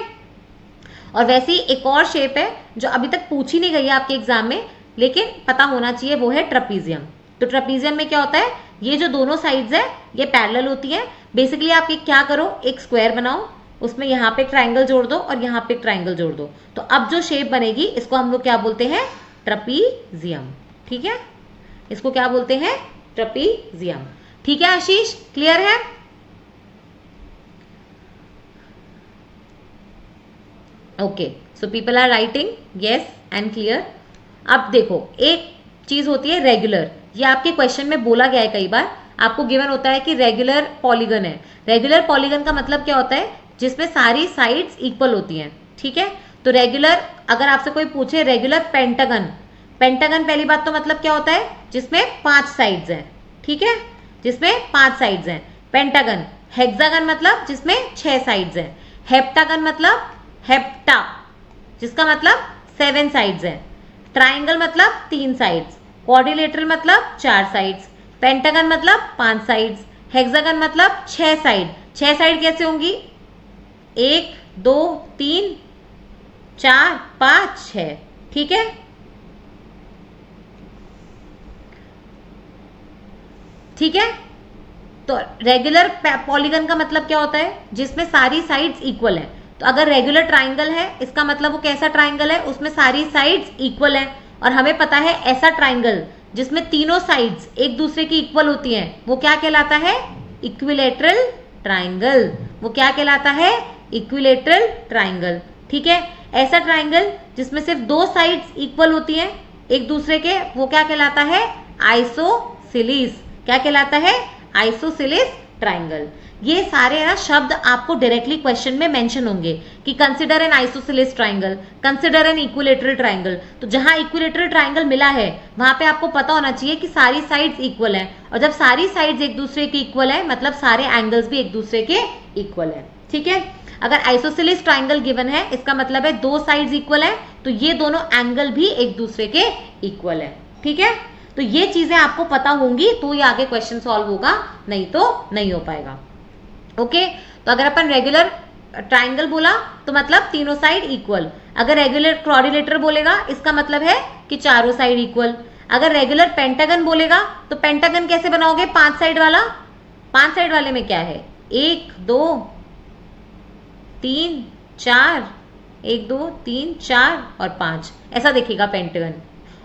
और वैसे ही एक और शेप है जो अभी तक पूछी नहीं गई है आपके एग्जाम में लेकिन पता होना चाहिए, वो है ट्रेपीजियम। तो ट्रेपीजियम में क्या होता है, ये जो दोनों साइड्स है ये पैरेलल होती है। बेसिकली आप ये क्या करो, एक स्क्वायर बनाओ, उसमें यहाँ पे ट्राइंगल जोड़ दो और यहाँ पे ट्राइंगल जोड़ दो, तो अब जो शेप बनेगी इसको हम लोग क्या बोलते हैं, ट्रेपीजियम, ठीक है, इसको क्या बोलते हैं, ट्रेपीजियम, ठीक है। आशीष क्लियर है, okay, so people are writing yes and clear. अब देखो एक चीज होती है रेगुलर, ये आपके क्वेश्चन में बोला गया है कई बार, आपको गिवन होता है कि रेगुलर पॉलीगन है। रेगुलर पॉलीगन का मतलब क्या होता है, जिसमें सारी साइड्स इक्वल होती हैं, ठीक है। तो रेगुलर, अगर आपसे कोई पूछे रेगुलर पेंटागन, पेंटागन पहली बात तो मतलब क्या होता है, जिसमें 5 साइड्स हैं, ठीक है, जिसमें 5 साइड्स हैं। पेंटागन, हेक्सागन मतलब जिसमें 6 साइड्स हैं। हेप्टागन मतलब हेप्टा, जिसका मतलब 7 साइड्स हैं। ट्राइंगल मतलब 3 साइड्स। क्वाड्रिलेटरल मतलब 4 साइड्स। पेंटागन मतलब 5 साइड्स। हेक्सागन मतलब 6 साइड। 6 साइड कैसे होंगी, 1 2 3 4 5 6, ठीक है। ठीक है, तो रेगुलर पॉलीगन का मतलब क्या होता है, जिसमें सारी साइड्स इक्वल है। तो अगर रेगुलर ट्राइंगल है इसका मतलब वो कैसा ट्राइंगल है, उसमें सारी साइड्स इक्वल है। और हमें पता है ऐसा ट्राइंगल जिसमें तीनों साइड्स एक दूसरे की इक्वल होती हैं वो क्या कहलाता है, इक्विलेटरल ट्राइंगल। वो क्या कहलाता है, इक्विलेटरल ट्राइंगल, ठीक है। ऐसा ट्राइंगल जिसमें सिर्फ 2 साइड्स इक्वल होती हैं एक दूसरे के, वो क्या कहलाता है, आइसोसिलीस। क्या कहलाता है, आइसोसिलीस ट्राइंगल। ये सारे ना शब्द आपको डायरेक्टली क्वेश्चन में मेंशन होंगे कि consider N isosceles triangle, consider an equilateral triangle. तो जहां इक्विलेटरल ट्राइंगल मिला है वहां पे आपको पता होना चाहिए कि सारी साइड्स इक्वल हैं, और जब सारी साइड्स एक दूसरे की इक्वल है मतलब सारे एंगल्स भी एक दूसरे के इक्वल है, ठीक है। अगर आइसोसिलीस ट्राइंगल गिवन है इसका मतलब है 2 साइड्स इक्वल है, तो ये दोनों एंगल भी एक दूसरे के इक्वल है, ठीक है। तो ये चीजें आपको पता होंगी तो ये आगे क्वेश्चन सॉल्व होगा, नहीं तो नहीं हो पाएगा, ओके। तो अगर अपन रेगुलर ट्राइंगल बोला तो मतलब तीनों साइड इक्वल। अगर रेगुलर क्वाड्रिलेटरल बोलेगा इसका मतलब है कि चारों साइड इक्वल। अगर रेगुलर पेंटागन बोलेगा तो पेंटागन कैसे बनाओगे, 5 साइड वाला। 5 साइड वाले में क्या है, 1 2 3 4, 1 2 3 4 और 5, ऐसा दिखेगा पेंटागन।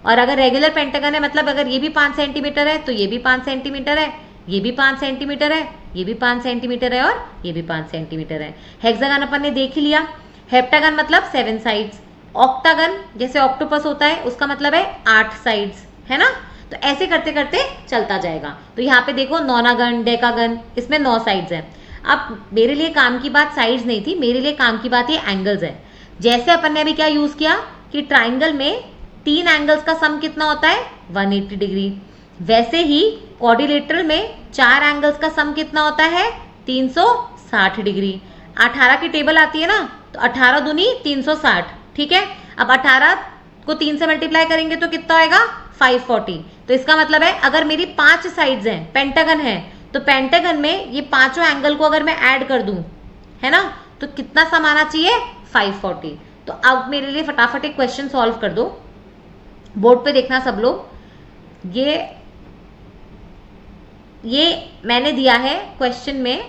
और अगर रेगुलर पेंटागन है मतलब अगर ये भी 5 सेंटीमीटर है तो ये भी 5 सेंटीमीटर है, ये भी 5 सेंटीमीटर है, ये भी 5 सेंटीमीटर है और ये भी 5 सेंटीमीटर है। हेक्सागन अपन ने देख ही लिया। हेप्टागन मतलब 7 साइड्स। ऑक्टागन जैसे ऑक्टोपस होता है उसका मतलब है 8 साइड्स, है ना। तो ऐसे करते करते चलता जाएगा। तो यहाँ पे देखो नौनागन, डेकागन, इसमें 9 साइड्स हैं। अब मेरे लिए काम की बात साइड्स नहीं थी, मेरे लिए काम की बात ये एंगल्स है। जैसे अपन ने अभी क्या यूज किया कि ट्राइंगल में 3 एंगल्स का सम कितना होता है 180 डिग्री, वैसे ही क्वाड्रिलेटरल में 4 एंगल्स का सम कितना होता है 360 डिग्री। 18 की टेबल आती है ना, तो 18 दूनी 360, ठीक है। अब 18 को 3 से मल्टीप्लाई करेंगे तो कितना आएगा 540। तो इसका मतलब है अगर मेरी 5 साइड्स हैं, पेंटागन है, तो पेंटागन में ये पांचों एंगल को अगर मैं ऐड कर दूं, है ना, तो कितना सम आना चाहिए 540। तो अब मेरे लिए फटाफट एक क्वेश्चन सॉल्व कर दो, बोर्ड पे देखना सब लोग। ये मैंने दिया है क्वेश्चन में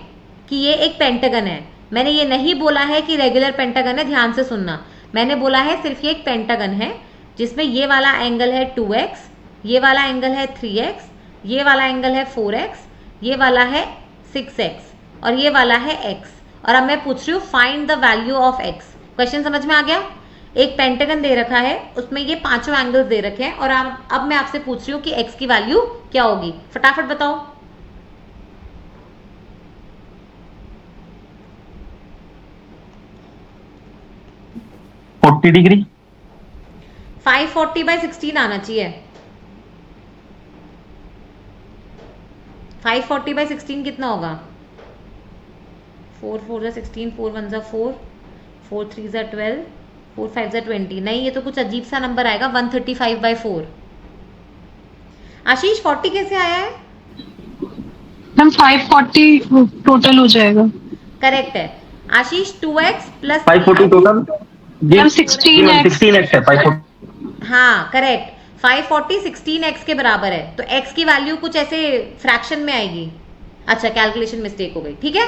कि ये एक पेंटागन है। मैंने ये नहीं बोला है कि रेगुलर पेंटागन है, ध्यान से सुनना। मैंने बोला है सिर्फ ये एक पेंटागन है जिसमें ये वाला एंगल है 2x, ये वाला एंगल है 3x, ये वाला एंगल है 4x, ये वाला है 6x और ये वाला है x। और अब मैं पूछ रही हूँ find the value of x। Question समझ में आ गया। एक पेंटागन दे रखा है, उसमें ये पांचों एंगल्स दे रखे हैं और अब मैं आपसे पूछ रही हूँ कि x की वैल्यू क्या होगी, फटाफट बताओ। फोर्टी डिग्री 540/16 आना चाहिए। 540/16 कितना होगा 4 4 16, 4 1 4, 4 3 12, 4 5 20। नहीं, ये तो कुछ अजीब सा नंबर आएगा 135/4। आशीष 40 कैसे आया है? मैम 540 टोटल हो जाएगा। करेक्ट है आशीष। 2x plus 540 total ma'am 16x 16x है 540। हाँ करेक्ट, 540 16x के बराबर है। तो x की वैल्यू कुछ ऐसे फ्रैक्शन में आएगी। अच्छा, कैलकुलेशन मिस्टेक हो गई, ठीक है,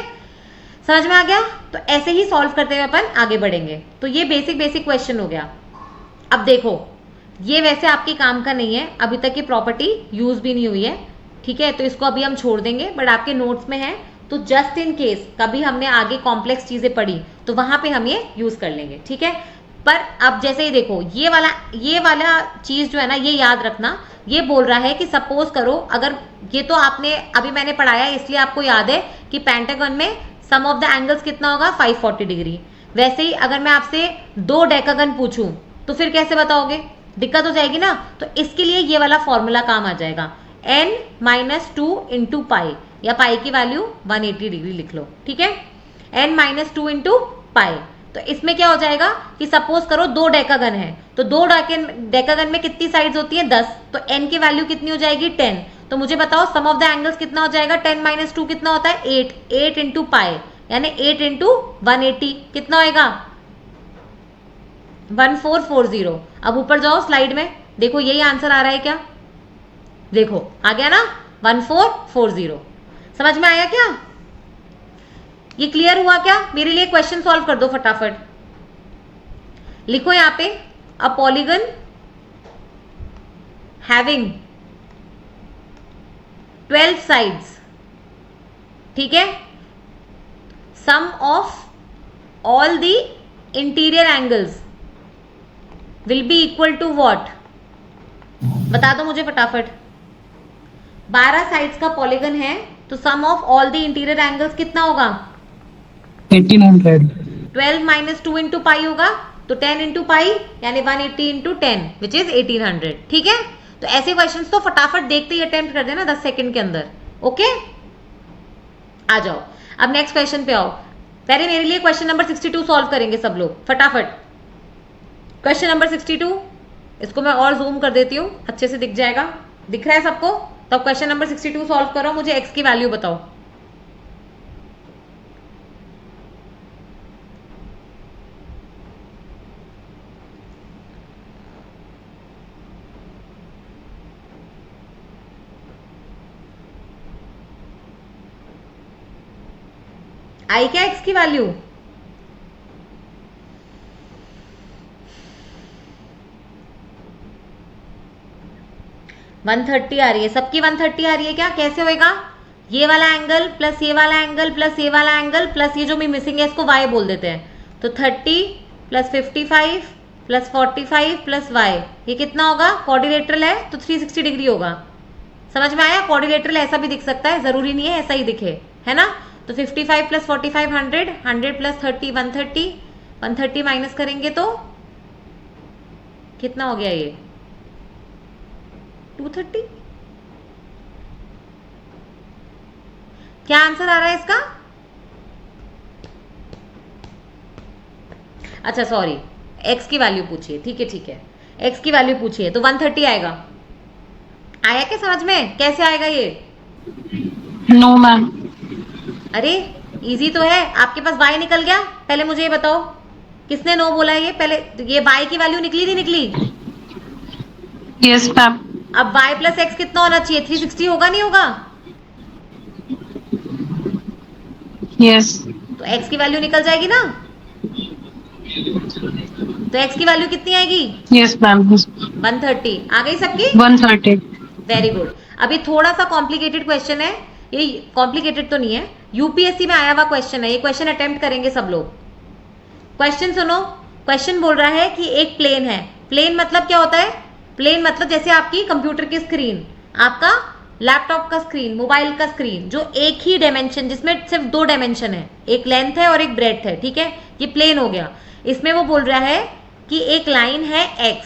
समझ में आ गया। तो ऐसे ही सॉल्व करते हुए अपन आगे बढ़ेंगे। तो ये बेसिक क्वेश्चन हो गया। अब देखो, ये वैसे आपके काम का नहीं है, अभी तक ये प्रॉपर्टी यूज भी नहीं हुई है, ठीक है, तो इसको अभी हम छोड़ देंगे, बट आपके नोट्स में है, तो जस्ट इन केस कभी हमने आगे कॉम्प्लेक्स चीजें पढ़ी तो वहां पे हम ये यूज कर लेंगे, ठीक है। पर अब जैसे ही देखो, ये वाला चीज जो है ना, ये याद रखना, ये बोल रहा है कि सपोज करो, अगर ये तो आपने अभी मैंने पढ़ाया है इसलिए आपको याद है कि पेंटागन में सम ऑफ द एंगल्स कितना होगा 540 डिग्री। वैसे ही अगर मैं आपसे 2 डेकागन पूछूं तो फिर कैसे बताओगे, दिक्कत हो जाएगी ना। तो इसके लिए ये वाला फॉर्मूला काम आ जाएगा, n-2 इंटू पाई, या पाई की वैल्यू 180 डिग्री लिख लो, ठीक है, n-2 इंटू पाई। तो इसमें क्या हो जाएगा कि सपोज करो 2 डेकागन है, तो 2 डेकागन में कितनी साइड्स होती है 10, तो n की वैल्यू कितनी हो जाएगी 10। तो मुझे बताओ सम ऑफ द एंगल्स कितना हो जाएगा 10 - 2 कितना होता है 8 इंटू पाई, यानी 8 इंटू 180 कितना होएगा 1440। अब ऊपर जाओ स्लाइड में, देखो यही आंसर आ रहा है क्या, देखो आ गया ना 1440। समझ में आया क्या, ये क्लियर हुआ क्या? मेरे लिए क्वेश्चन सॉल्व कर दो फटाफट। लिखो यहां पे अ पॉलीगन हैविंग 12 साइड्स, ठीक है, sum of all the interior angles will be equal to what, बता दो मुझे फटाफट। 12 साइड्स का पॉलीगन है तो sum of all the interior angles कितना होगा 1800 12 - 2 इंटू पाई होगा, तो 10 इंटू पाई यानी 180 इंटू 10 विच इज 1800, ठीक है। तो ऐसे क्वेश्चंस तो फटाफट देखते ही अटेम्प्ट कर देना 10 सेकंड के अंदर, ओके। आ जाओ अब नेक्स्ट क्वेश्चन पे आओ। पहले मेरे लिए क्वेश्चन नंबर 62 सॉल्व करेंगे सब लोग फटाफट। क्वेश्चन नंबर 62, इसको मैं और जूम कर देती हूँ, अच्छे से दिख जाएगा, दिख रहा है सबको। तो क्वेश्चन नंबर 62 सॉल्व करो, मुझे एक्स की वैल्यू बताओ। आई क्या एक्स की वैल्यू? वन 130 आ रही है, सबकी 130 आ रही है क्या? कैसे होएगा? ये वाला एंगल प्लस ये वाला एंगल प्लस ये वाला एंगल प्लस ये जो भी मिसिंग है इसको y बोल देते हैं। तो 30 प्लस 55 प्लस 45 प्लस वाई, ये कितना होगा? क्वाड्रिलेटरल है तो 360 डिग्री होगा। समझ में आया? क्वाड्रिलेटरल ऐसा भी दिख सकता है, जरूरी नहीं है ऐसा ही दिखे, है ना? तो 55 प्लस 45 100, 100 प्लस 30 130, 130 माइनस करेंगे तो कितना हो गया ये? 230। क्या आंसर आ रहा है इसका? अच्छा सॉरी, x की वैल्यू पूछिए, ठीक है ठीक है, x की वैल्यू पूछिए तो 130 आएगा। आया क्या समझ में? कैसे आएगा ये? No ma'am. अरे इजी तो है, आपके पास y निकल गया? पहले मुझे ये बताओ, किसने नो बोला? ये पहले ये y की वैल्यू निकली नहीं निकली? Yes ma'am. अब y प्लस एक्स कितना होना चाहिए? 360 होगा नहीं होगा? यस। तो x की वैल्यू निकल जाएगी ना? तो x की वैल्यू कितनी आएगी? Yes ma'am. 130 आ गई सबकी? 130। Very good. अभी थोड़ा सा कॉम्प्लिकेटेड क्वेश्चन है, ये कॉम्प्लिकेटेड तो नहीं है, यूपीएससी में आया हुआ क्वेश्चन है, ये क्वेश्चन अटेम्प्ट करेंगे सब लोग। क्वेश्चन सुनो, क्वेश्चन बोल रहा है कि एक प्लेन है। प्लेन मतलब क्या होता है? प्लेन मतलब जैसे आपकी कंप्यूटर की स्क्रीन, आपका लैपटॉप का स्क्रीन, मोबाइल का स्क्रीन, जो एक ही डायमेंशन, जिसमें सिर्फ 2 डायमेंशन है, एक लेंथ है और एक ब्रेड्थ है, ठीक है, ये प्लेन हो गया। इसमें वो बोल रहा है कि एक लाइन है x,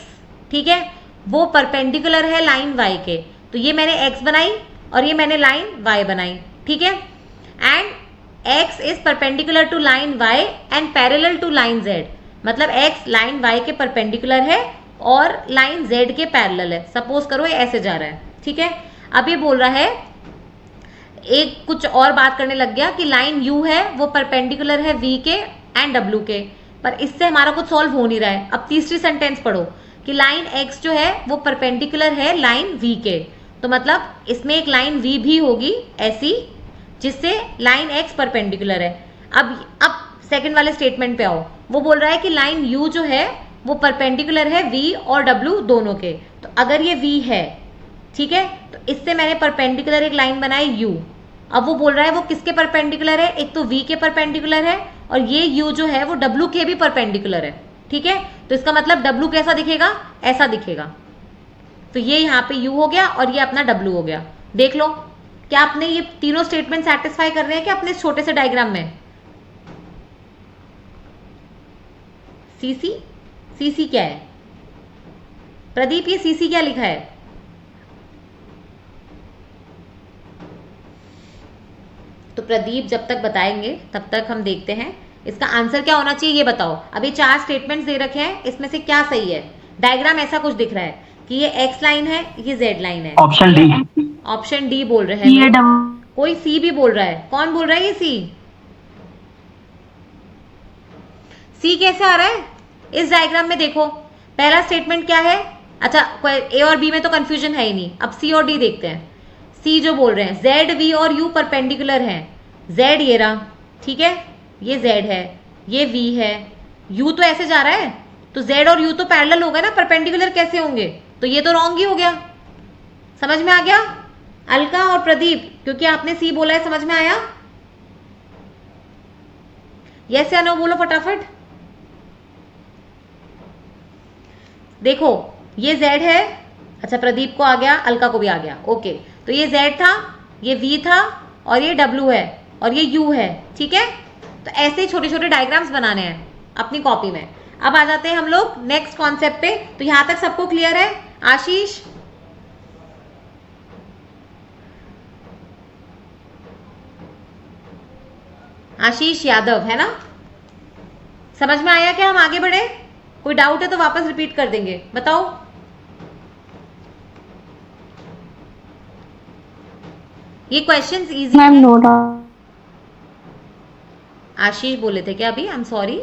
ठीक है, वो परपेंडिकुलर है लाइन y के। तो ये मैंने x बनाई और ये मैंने लाइन y बनाई, ठीक है, and x is perpendicular to line y and parallel to line z, मतलब x लाइन y के परपेंडिकुलर है और लाइन z के पैरेलल है। सपोज करो ये ऐसे जा रहा है, ठीक है। अब ये बोल रहा है, एक कुछ और बात करने लग गया कि लाइन u है वो परपेंडिकुलर है v के एंड w के, पर इससे हमारा कुछ सॉल्व हो नहीं रहा है। अब तीसरी सेंटेंस पढ़ो कि लाइन x जो है वो परपेंडिकुलर है लाइन v के, तो मतलब इसमें एक लाइन v भी होगी ऐसी जिससे लाइन x परपेंडिकुलर है। अब सेकंड वाले स्टेटमेंट पे आओ, वो बोल रहा है कि लाइन u जो है वो परपेंडिकुलर है v और w दोनों के। तो अगर ये v है, ठीक है, तो इससे मैंने परपेंडिकुलर एक लाइन बनाई u। अब वो बोल रहा है वो किसके परपेंडिकुलर है? एक तो v के परपेंडिकुलर है और ये u जो है वो w के भी परपेंडिकुलर है, ठीक है। तो इसका मतलब w कैसा दिखेगा? ऐसा दिखेगा। तो ये यहाँ पे u हो गया और ये अपना w हो गया। देख लो क्या आपने ये तीनों स्टेटमेंट सेटिस्फाई कर रहे हैं क्या अपने इस छोटे से डायग्राम में? सीसी क्या है प्रदीप? ये सीसी क्या लिखा है? तो प्रदीप जब तक बताएंगे तब तक हम देखते हैं इसका आंसर क्या होना चाहिए, ये बताओ। अभी 4 स्टेटमेंट्स दे रखे हैं, इसमें से क्या सही है? डायग्राम ऐसा कुछ दिख रहा है कि ये x लाइन है, ये z लाइन है। Option D. ऑप्शन डी बोल रहे हैं लोग। कोई सी भी बोल रहा है। कौन बोल रहा है ये सी कैसे आ रहा है? इस डायग्राम में देखो, पहला स्टेटमेंट क्या है? अच्छा, ए और बी में तो कंफ्यूजन है ही नहीं। अब सी और डी देखते हैं। सी जो बोल रहे हैं जेड वी और यू परपेंडिकुलर हैं। जेड ये रहा, ठीक है, ये जेड है, ये वी है, यू तो ऐसे जा रहा है, तो जेड और यू तो पैरेलल हो गए ना, परपेंडिकुलर कैसे होंगे? तो ये तो रॉन्ग ही हो गया। समझ में आ गया अलका और प्रदीप? क्योंकि आपने सी बोला है, समझ में आया? यस या नो बोलो फटाफट। देखो ये z है, अच्छा प्रदीप को आ गया, अलका को भी आ गया, ओके। तो ये z था, ये v था और ये w है और ये u है, ठीक है। तो ऐसे ही छोटे छोटे डायग्राम्स बनाने हैं अपनी कॉपी में। अब आ जाते हैं हम लोग नेक्स्ट कॉन्सेप्ट पे। तो यहां तक सबको क्लियर है? आशीष, आशीष यादव है ना? समझ में आया क्या? हम आगे बढ़े? कोई डाउट है तो वापस रिपीट कर देंगे, बताओ। ये questions easy ma'am no doubt. Ashish बोले थे क्या अभी? I am sorry.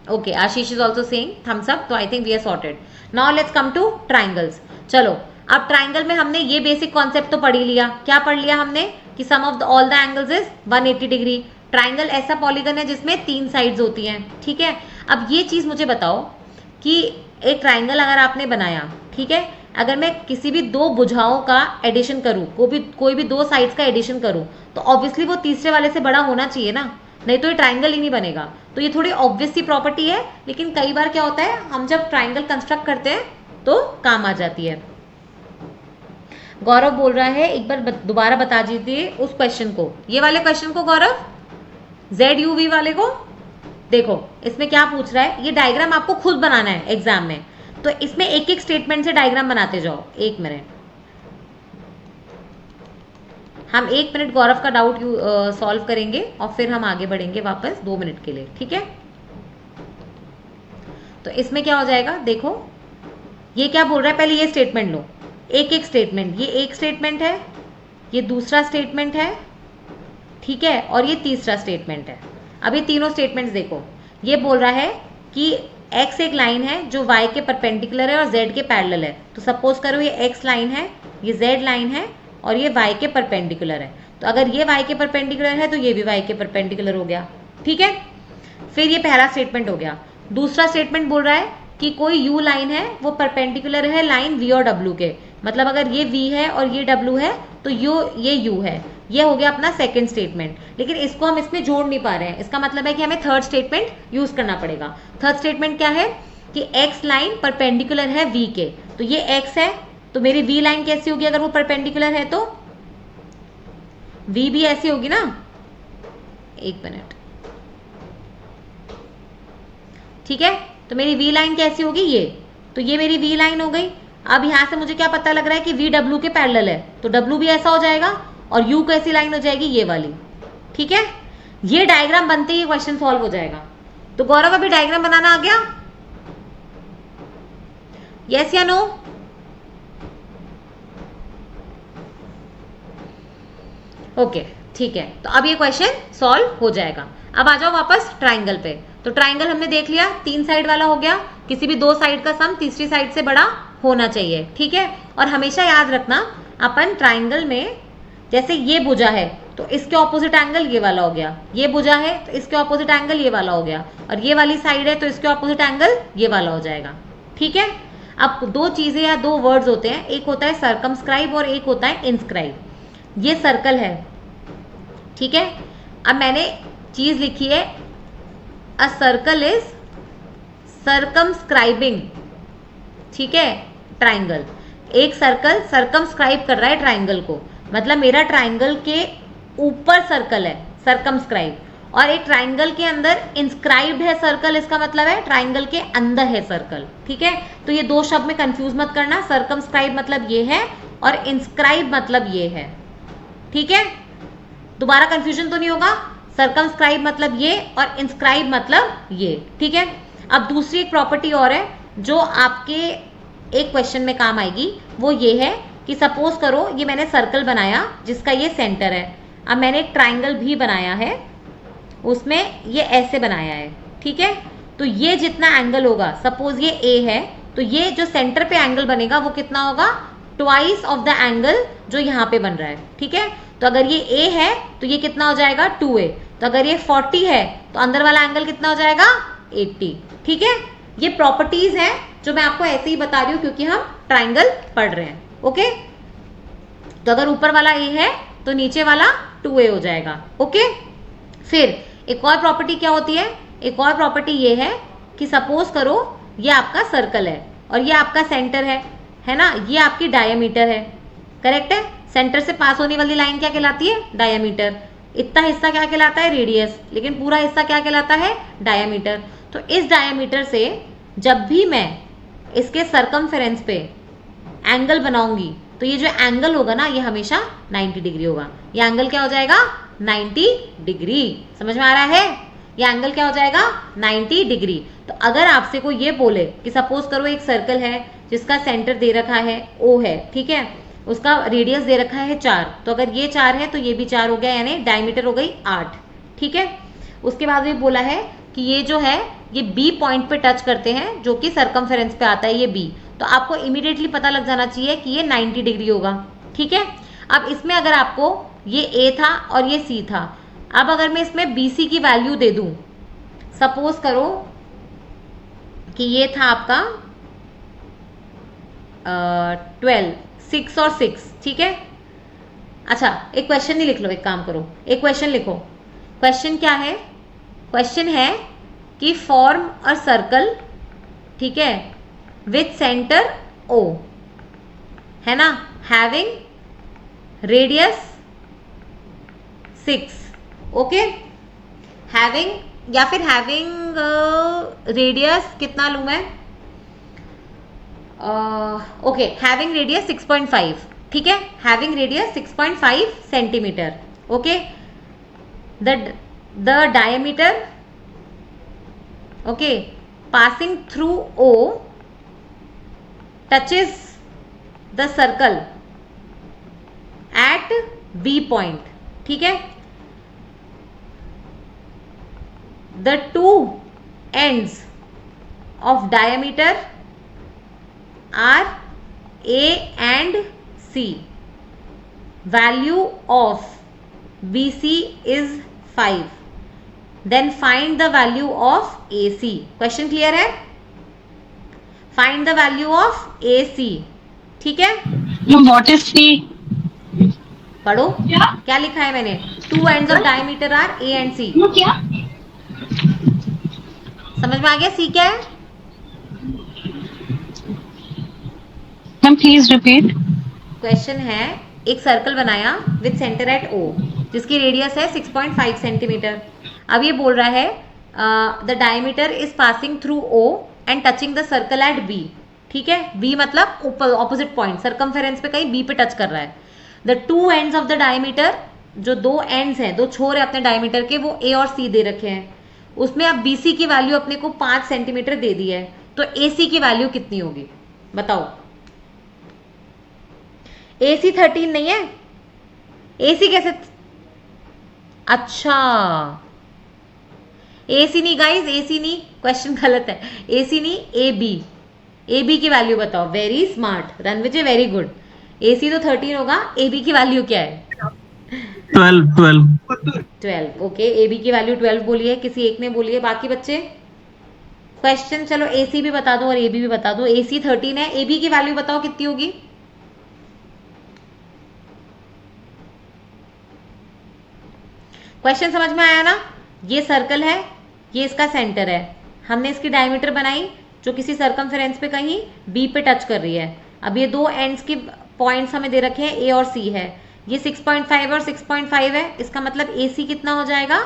Okay, Ashish is also saying thumbs up, तो I think we are sorted. Now let's come to triangles. चलो, अब ट्राइंगल में हमने ये बेसिक कॉन्सेप्ट तो पढ़ ही लिया। क्या पढ़ लिया हमने? कि sum of all the angles is 180 degree. Triangle ऐसा पॉलीगन है जिसमें 3 साइड्स होती हैं, ठीक है। अब ये चीज मुझे बताओ कि एक ट्राइंगल अगर आपने बनाया, ठीक है, अगर मैं किसी भी 2 भुजाओं का एडिशन करूं, कोई भी 2 साइड्स का एडिशन करूं, तो ऑब्वियसली वो तीसरे वाले से बड़ा होना चाहिए ना, नहीं तो ये ट्राइंगल ही नहीं बनेगा। तो ये थोड़ी ऑब्वियस सी प्रॉपर्टी है, लेकिन कई बार क्या होता है हम जब ट्राइंगल कंस्ट्रक्ट करते हैं तो काम आ जाती है। गौरव बोल रहा है एक बार दोबारा बता दीजिए उस क्वेश्चन को, ये वाले क्वेश्चन को गौरव, ZUV वाले को। देखो इसमें क्या पूछ रहा है, ये डायग्राम आपको खुद बनाना है एग्जाम में, तो इसमें एक एक स्टेटमेंट से डायग्राम बनाते जाओ। 1 मिनट, हम 1 मिनट गौरव का डाउट सॉल्व करेंगे और फिर हम आगे बढ़ेंगे वापस 2 मिनट के लिए, ठीक है। तो इसमें क्या हो जाएगा, देखो ये क्या बोल रहा है, पहले ये स्टेटमेंट लो, एक एक स्टेटमेंट, ये एक स्टेटमेंट है, ये दूसरा स्टेटमेंट है, ठीक है, और ये तीसरा स्टेटमेंट है। अब ये तीनों स्टेटमेंट्स देखो, ये बोल रहा है कि x एक लाइन है जो y के परपेंडिकुलर है और z के पैरेलल है। तो सपोज करो ये x लाइन है, ये z लाइन है और ये y के परपेंडिकुलर है। तो अगर ये y के परपेंडिकुलर है तो ये भी y के परपेंडिकुलर हो गया, ठीक है। फिर ये पहला स्टेटमेंट हो गया। दूसरा स्टेटमेंट बोल रहा है कि कोई u लाइन है वो परपेंडिकुलर है लाइन v और w के, मतलब अगर ये v है और ये w है तो ये u है। ये हो गया अपना सेकंड स्टेटमेंट, लेकिन इसको हम इसमें जोड़ नहीं पा रहे हैं, इसका मतलब है कि हमें थर्ड स्टेटमेंट यूज करना पड़ेगा। थर्ड स्टेटमेंट क्या है कि x लाइन परपेंडिकुलर है v के, तो ये x है, तो मेरी v लाइन कैसी होगी अगर वो परपेंडिकुलर है, तो v भी ऐसी होगी ना। 1 मिनट, ठीक है, तो मेरी v लाइन कैसी होगी, ये, तो ये मेरी v लाइन हो गई। अब यहां से मुझे क्या पता लग रहा है कि v w के पैरेलल है, तो w भी ऐसा हो जाएगा और u कैसी लाइन हो जाएगी, ये वाली, ठीक है। ये डायग्राम बनते ही क्वेश्चन सॉल्व हो जाएगा। तो गौरव अभी डायग्राम बनाना आ गया, यस या नो? ओके, ठीक है, तो अब ये क्वेश्चन सॉल्व हो जाएगा। अब आ जाओ वापस ट्राइंगल पे। तो ट्राइंगल हमने देख लिया, 3 साइड वाला हो गया, किसी भी 2 साइड का सम तीसरी साइड से बड़ा होना चाहिए, ठीक है। और हमेशा याद रखना अपन ट्राइंगल में जैसे ये भुजा है तो इसके ऑपोजिट एंगल ये वाला हो गया, ये भुजा है तो इसके ऑपोजिट एंगल ये वाला हो गया, और ये वाली साइड है तो इसके ऑपोजिट एंगल ये वाला हो जाएगा, ठीक है। अब 2 चीजें या 2 वर्ड्स होते हैं, एक होता है सर्कमस्क्राइब और एक होता है इंस्क्राइब। ये सर्कल है, ठीक है। अब मैंने चीज लिखी है, अ सर्कल इज सर्कमस्क्राइबिंग, ठीक है, ट्राइंगल। एक सर्कल सर्कमस्क्राइब कर रहा है ट्राइंगल को, मतलब मेरा ट्राइंगल के ऊपर सर्कल है सर्कमस्क्राइब, और एक ट्राइंगल के अंदर इंस्क्राइब्ड है सर्कल, इसका मतलब है ट्राइंगल के अंदर है सर्कल, ठीक है। तो ये 2 शब्द में कंफ्यूज मत करना, सर्कमस्क्राइब मतलब ये है और इंस्क्राइब मतलब ये है, ठीक है। दोबारा कंफ्यूजन तो नहीं होगा, सर्कमस्क्राइब मतलब ये और इंस्क्राइब मतलब ये, ठीक है। अब दूसरी एक प्रॉपर्टी और है जो आपके एक क्वेश्चन में काम आएगी, वो ये है कि सपोज करो ये मैंने सर्कल बनाया जिसका ये सेंटर है, अब मैंने एक ट्राइंगल भी बनाया है, उसमें ये ऐसे बनाया है, ठीक है। तो ये जितना एंगल होगा, सपोज ये ए है, तो ये जो सेंटर पे एंगल बनेगा वो कितना होगा, ट्वाइस ऑफ द एंगल जो यहाँ पे बन रहा है, ठीक है। तो अगर ये ए है तो ये कितना हो जाएगा 2a, तो अगर ये 40 है तो अंदर वाला एंगल कितना हो जाएगा 80, ठीक है। ये प्रॉपर्टीज हैं जो मैं आपको ऐसे ही बता रही हूँ क्योंकि हम ट्राइंगल पढ़ रहे हैं, ओके। तो अगर ऊपर वाला ए है तो नीचे वाला 2a हो जाएगा, ओके। फिर एक और प्रॉपर्टी क्या होती है, एक और प्रॉपर्टी ये है कि सपोज करो ये आपका सर्कल है और ये आपका सेंटर है ना, ये आपकी डायमीटर है, करेक्ट है। सेंटर से पास होने वाली लाइन क्या कहलाती है, डायमीटर। इतना हिस्सा क्या कहलाता है, रेडियस, लेकिन पूरा हिस्सा क्या कहलाता है, डायमीटर। तो इस डायमीटर से जब भी मैं इसके सरकमफेरेंस पे एंगल बनाऊंगी तो ये जो एंगल होगा ना ये हमेशा 90 डिग्री होगा। ये एंगल क्या हो जाएगा 90 डिग्री, समझ में आ रहा है। ये एंगल क्या हो जाएगा 90 डिग्री। तो अगर आपसे कोई ये बोले कि सपोज करो एक सर्कल है जिसका सेंटर दे रखा है O है, ठीक है, उसका रेडियस दे रखा है 4, तो अगर ये 4 है तो ये भी 4 हो गया, यानी डायमीटर हो गई 8, ठीक है। उसके बाद ये बोला है कि ये जो है ये B पॉइंट पे टच करते हैं जो कि सरकमफेरेंस पे आता है ये B, तो आपको इमीडिएटली पता लग जाना चाहिए कि ये 90 डिग्री होगा, ठीक है। अब इसमें अगर आपको ये A था और ये C था, अब अगर मैं इसमें BC की वैल्यू दे दूं, सपोज करो कि ये था आपका 12, 6 और 6, ठीक है। अच्छा एक क्वेश्चन नहीं लिख लो, एक काम करो, एक क्वेश्चन लिखो। क्वेश्चन क्या है, क्वेश्चन है कि फॉर्म अ सर्कल, ठीक है, विथ सेंटर O, है ना, हैविंग रेडियस 6, ओके, हैविंग या फिर हैविंग रेडियस कितना लूं मैं, ओके, हैविंग रेडियस 6.5, ठीक है, having radius 6.5 centimetre, okay, the diameter, okay, passing through O touches the circle at B point, ठीक है, the two ends of diameter are A and C, value of BC is 5, then find the value of AC. Question clear है? Find the value of AC, ठीक है, What is C? पढ़ो क्या लिखा है मैंने, two ends of diameter are A and C, समझ में आ गया C क्या है? Ma'am, please repeat. क्वेश्चन है, एक सर्कल बनाया विथ सेंटर एट O जिसकी रेडियस है 6.5 सेंटीमीटर। अब ये बोल रहा है the diameter is passing through O and touching the circle eight B, ठीक है, B मतलब ऑपोजिट पॉइंट, सर्कमफेरेंस पे कहीं B पे टच कर रहा है। The two ends of the diameter, जो दो एंड्स हैं, दो छोर है अपने डायमीटर के, वो A और C दे रखे हैं, उसमें अब BC की वैल्यू अपने को 5 सेंटीमीटर दे दी है, तो AC की वैल्यू कितनी होगी बताओ? AC 13 नहीं है, AC कैसे, अच्छा AC नहीं गाइस, AC नहीं, क्वेश्चन गलत है, AC नहीं, AB की वैल्यू बताओ। Very smart Ranvijay, very good, AC तो 13 होगा, AB की वैल्यू क्या है? 12, ओके, AB की वैल्यू 12 बोलिए, किसी एक ने बोलिए, बाकी बच्चे क्वेश्चन, चलो AC भी बता दो और AB भी बता दो। AC 13 है, AB की वैल्यू बताओ कितनी होगी? क्वेश्चन समझ में आया ना? ये सर्कल है, ये इसका सेंटर है, हमने इसकी डायमीटर बनाई जो किसी सर्कमफेरेंस पे कहीं B पे टच कर रही है। अब ये दो एंड्स के पॉइंट्स हमें दे रखे हैं A और C है, ये 6.5 और 6.5 है, इसका मतलब AC कितना हो जाएगा?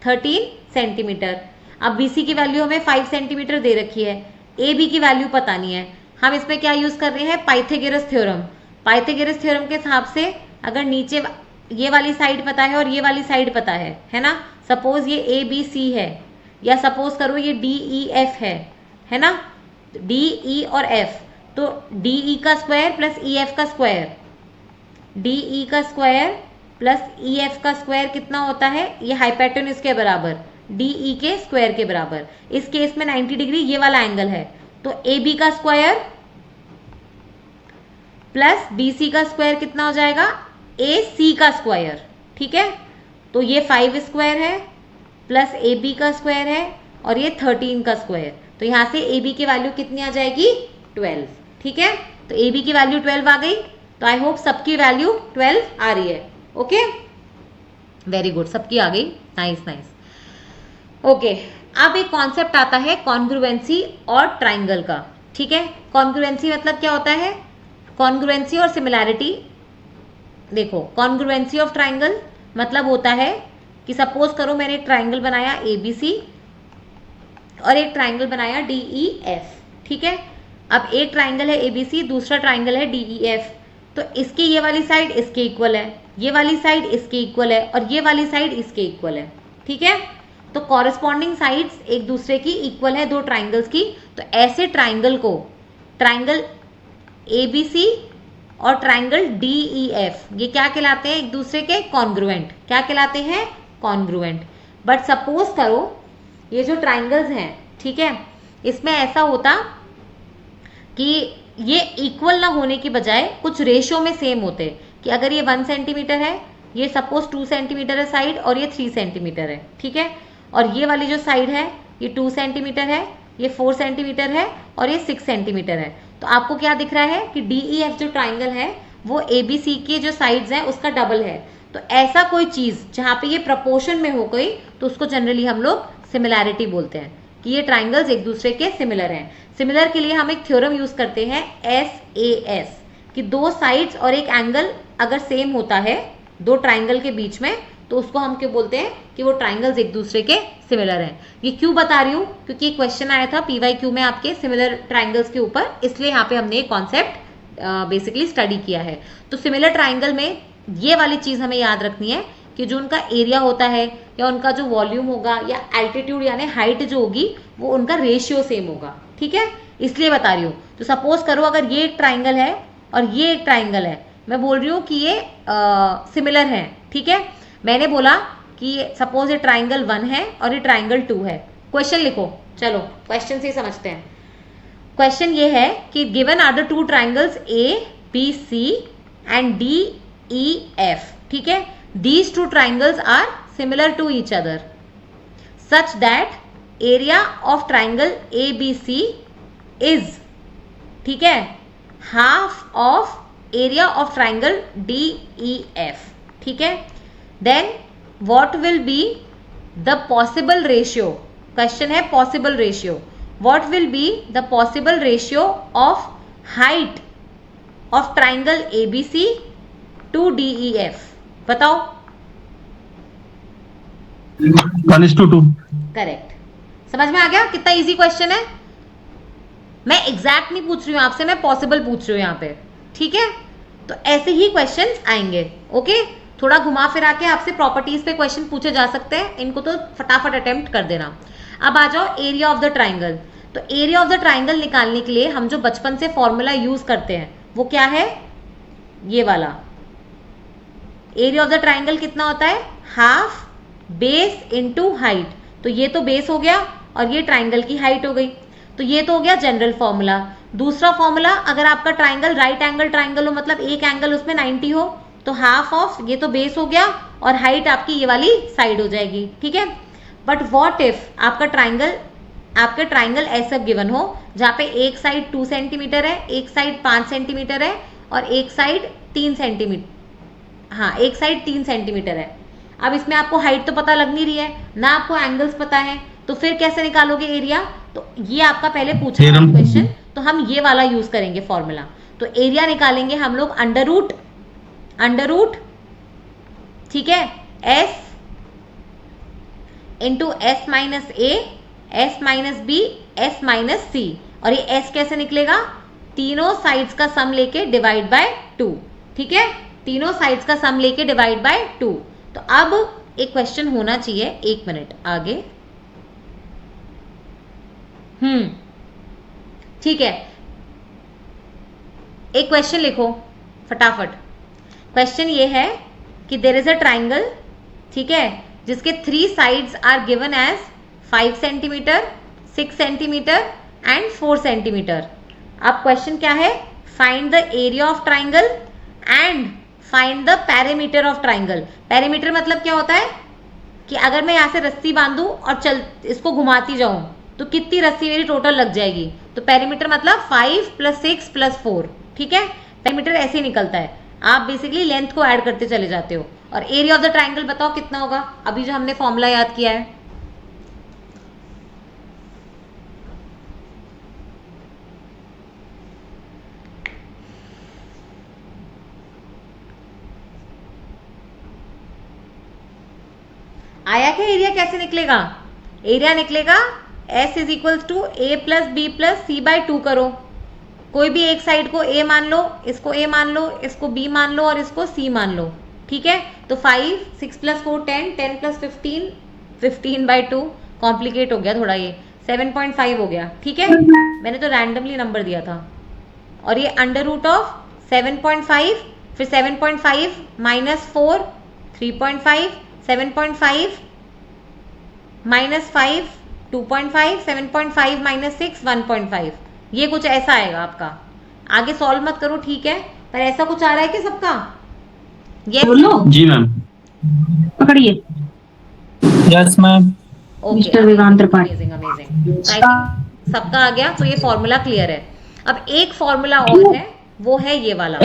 13 सेंटीमीटर। अब BC की वैल्यू हमें 5 सेंटीमीटर दे रखी है, AB की वैल्यू पता नहीं है, हम इसमें क्या यूज कर रहे हैं? Pythagoras theorem. पाइथागोरस थ्योरम के हिसाब से अगर नीचे ये वाली साइड पता है और ये वाली साइड पता है ना, सपोज ये ABC है, या सपोज करो ये DEF है ना, DE और F, तो DE का स्क्वायर प्लस EF का स्क्वायर, DE का स्क्वायर प्लस EF का स्क्वायर कितना होता है? ये हाइपोटेन्यूज के बराबर, DE के स्क्वायर के बराबर। इस केस में 90 डिग्री ये वाला एंगल है, तो AB का स्क्वायर प्लस BC का स्क्वायर कितना हो जाएगा? AC का स्क्वायर, ठीक है, तो ये 5 स्क्वायर है प्लस AB का स्क्वायर है और ये 13 का स्क्वायर, तो यहां से AB की वैल्यू कितनी आ जाएगी? 12, ठीक है, तो AB की वैल्यू 12 आ गई, तो आई होप सबकी वैल्यू 12 आ रही है, ओके, वेरी गुड, सबकी आ गई, नाइस नाइस, ओके। अब एक कॉन्सेप्ट आता है कॉन्ग्रुएंसी और ट्राइंगल का, ठीक है, कॉन्ग्रुएंसी मतलब क्या होता है? कॉन्ग्रुएंसी और सिमिलैरिटी, देखो, कॉन्ग्रुएंसी ऑफ ट्राइंगल मतलब होता है कि सपोज करो मैंने एक ट्राइंगल बनाया ABC और एक ट्राइंगल बनाया DEF, ठीक है, अब एक ट्राइंगल है ABC, दूसरा ट्राइंगल है DEF, तो इसकी ये वाली साइड इसके इक्वल है, ये वाली साइड इसके इक्वल है और ये वाली साइड इसके इक्वल है, ठीक है, तो कॉरेस्पॉन्डिंग साइड्स एक दूसरे की इक्वल है दो ट्राइंगल्स की, तो ऐसे ट्राइंगल को, ट्राइंगल ABC और ट्राइंगल DEF, ये क्या कहलाते हैं? एक दूसरे के कॉन्ग्रुएंट, क्या कहलाते हैं? कॉन्ग्रुएंट। बट सपोज करो ये जो ट्राइंगल्स हैं, ठीक है, इसमें ऐसा होता कि ये इक्वल ना होने की बजाय कुछ रेशियो में सेम होते, कि अगर ये 1 सेंटीमीटर है, ये सपोज 2 सेंटीमीटर है साइड और ये 3 सेंटीमीटर है, ठीक है, और ये वाली जो साइड है ये 2 सेंटीमीटर है, ये 4 सेंटीमीटर है और ये 6 सेंटीमीटर है, तो आपको क्या दिख रहा है कि DEF जो ट्राइंगल है वो ABC के जो साइड्स हैं उसका डबल है, तो ऐसा कोई चीज जहां पे ये प्रपोर्शन में हो गई तो उसको जनरली हम लोग सिमिलैरिटी बोलते हैं, कि ये ट्राइंगल्स एक दूसरे के सिमिलर हैं। सिमिलर के लिए हम एक थ्योरम यूज करते हैं SAS, कि दो साइड्स और एक एंगल अगर सेम होता है दो ट्राइंगल के बीच में, तो उसको हम क्या बोलते हैं कि वो ट्राइंगल्स एक दूसरे के सिमिलर हैं। ये क्यों बता रही हूँ, क्योंकि एक क्वेश्चन आया था PYQ में आपके सिमिलर ट्राइंगल्स के ऊपर, इसलिए यहाँ पे हमने एक कॉन्सेप्ट बेसिकली स्टडी किया है। तो सिमिलर ट्राइंगल में ये वाली चीज हमें याद रखनी है कि जो उनका एरिया होता है या उनका जो वॉल्यूम होगा या एल्टीट्यूड यानी हाइट जो होगी वो उनका रेशियो सेम होगा, ठीक है, इसलिए बता रही हूँ। तो सपोज करो अगर ये एक ट्राइंगल है और ये एक ट्राइंगल है, मैं बोल रही हूँ कि ये सिमिलर है, ठीक है। मैंने बोला कि सपोज ये ट्राइंगल 1 है और ये ट्राइंगल 2 है। क्वेश्चन लिखो, चलो क्वेश्चन से ही समझते हैं। क्वेश्चन ये है कि given are the two triangles ABC and DEF, ठीक है। These two triangles are similar to each other such that area of triangle ABC is, ठीक है, half of area of triangle DEF, ठीक है। Then what will be the possible ratio? Question है possible ratio. What will be the possible ratio of height of triangle ABC to DEF? बताओ। 1:2। करेक्ट, समझ में आ गया कितना इजी क्वेश्चन है। मैं एग्जैक्ट नहीं पूछ रही हूँ आपसे, मैं पॉसिबल पूछ रही हूँ यहाँ पे, ठीक है। तो ऐसे ही क्वेश्चंस आएंगे, ओके। थोड़ा घुमा फिरा के आपसे प्रॉपर्टीज पे क्वेश्चन पूछे जा सकते हैं, इनको तो फटाफट अटेम्प्ट कर देना। अब आ जाओ एरिया ऑफ द ट्राइंगल। तो एरिया ऑफ द ट्राइंगल निकालने के लिए हम जो बचपन से फॉर्मूला यूज करते हैं वो क्या है, ये वाला। एरिया ऑफ द ट्राइंगल कितना होता है, हाफ बेस इनटू हाइट। तो ये तो बेस हो गया और ये ट्राइंगल की हाइट हो गई, तो ये तो हो गया जनरल फॉर्मूला। दूसरा फॉर्मूला, अगर आपका ट्राइंगल राइट एंगल ट्राइंगल हो, मतलब एक एंगल उसमें 90 हो, तो हाफ ऑफ ये तो बेस हो गया और हाइट आपकी ये वाली साइड हो जाएगी, ठीक है। बट व्हाट इफ आपका ट्राइंगल ऐसा गिवन हो जहाँ पे एक साइड 2 सेंटीमीटर है, एक साइड 5 सेंटीमीटर है और एक साइड 3 सेंटीमीटर, हाँ एक साइड 3 सेंटीमीटर है। अब इसमें आपको हाइट तो पता लग नहीं रही है ना, आपको एंगल्स पता है, तो फिर कैसे निकालोगे एरिया। तो ये आपका पहले पूछा है क्वेश्चन, तो हम ये वाला यूज करेंगे फॉर्मूला। तो एरिया निकालेंगे हम लोग अंडर रूट, ठीक है, S into S minus A, S minus B, S minus C। और ये S कैसे निकलेगा, तीनों साइड्स का सम लेके डिवाइड बाय 2, ठीक है, तीनों साइड्स का सम लेके डिवाइड बाय 2। तो अब एक क्वेश्चन होना चाहिए, एक मिनट आगे, ठीक है, एक क्वेश्चन लिखो फटाफट। क्वेश्चन ये है कि देयर इज अ ट्राइंगल, ठीक है, जिसके 3 sides are given as 5 centimetre, 6 centimetre and 4 centimetre. अब क्वेश्चन क्या है, find the area of triangle and find the perimeter of triangle. Perimeter मतलब क्या होता है कि अगर मैं यहाँ से रस्सी बांधू और इसको घुमाती जाऊं तो कितनी रस्सी मेरी टोटल लग जाएगी। तो पेरीमीटर मतलब 5 + 6 + 4, ठीक है। पेरीमीटर ऐसे ही निकलता है, आप बेसिकली लेंथ को ऐड करते चले जाते हो। और एरिया ऑफ द ट्राइंगल बताओ कितना होगा, अभी जो हमने फॉर्मूला याद किया है। आया क्या एरिया कैसे निकलेगा, एरिया निकलेगा S is equal to A + B + C/2 करो। कोई भी एक साइड को A मान लो, इसको A मान लो, इसको B मान लो और इसको C मान लो, ठीक है। तो 5, 6 + 4 10, 10 + 15, 15/2, कॉम्प्लिकेट हो गया थोड़ा, ये 7.5 हो गया, ठीक है। मैंने तो रैंडमली नंबर दिया था। और ये अंडर रूट ऑफ 7.5, फिर 7.5 - 4 3.5, 7.5 - 5 2.5, 7.5 - 6 1.5, ये कुछ ऐसा आएगा आपका। आगे सॉल्व मत करो, ठीक है, पर ऐसा कुछ आ रहा है कि सबका ये बोलो जी मैम। पकड़िए। Yes ma'am. मिस्टर वेदांत त्रिपाठी। अमेजिंग। सबका आ गया, तो ये फॉर्मूला क्लियर है। अब एक फॉर्मूला और है, वो है ये वाला।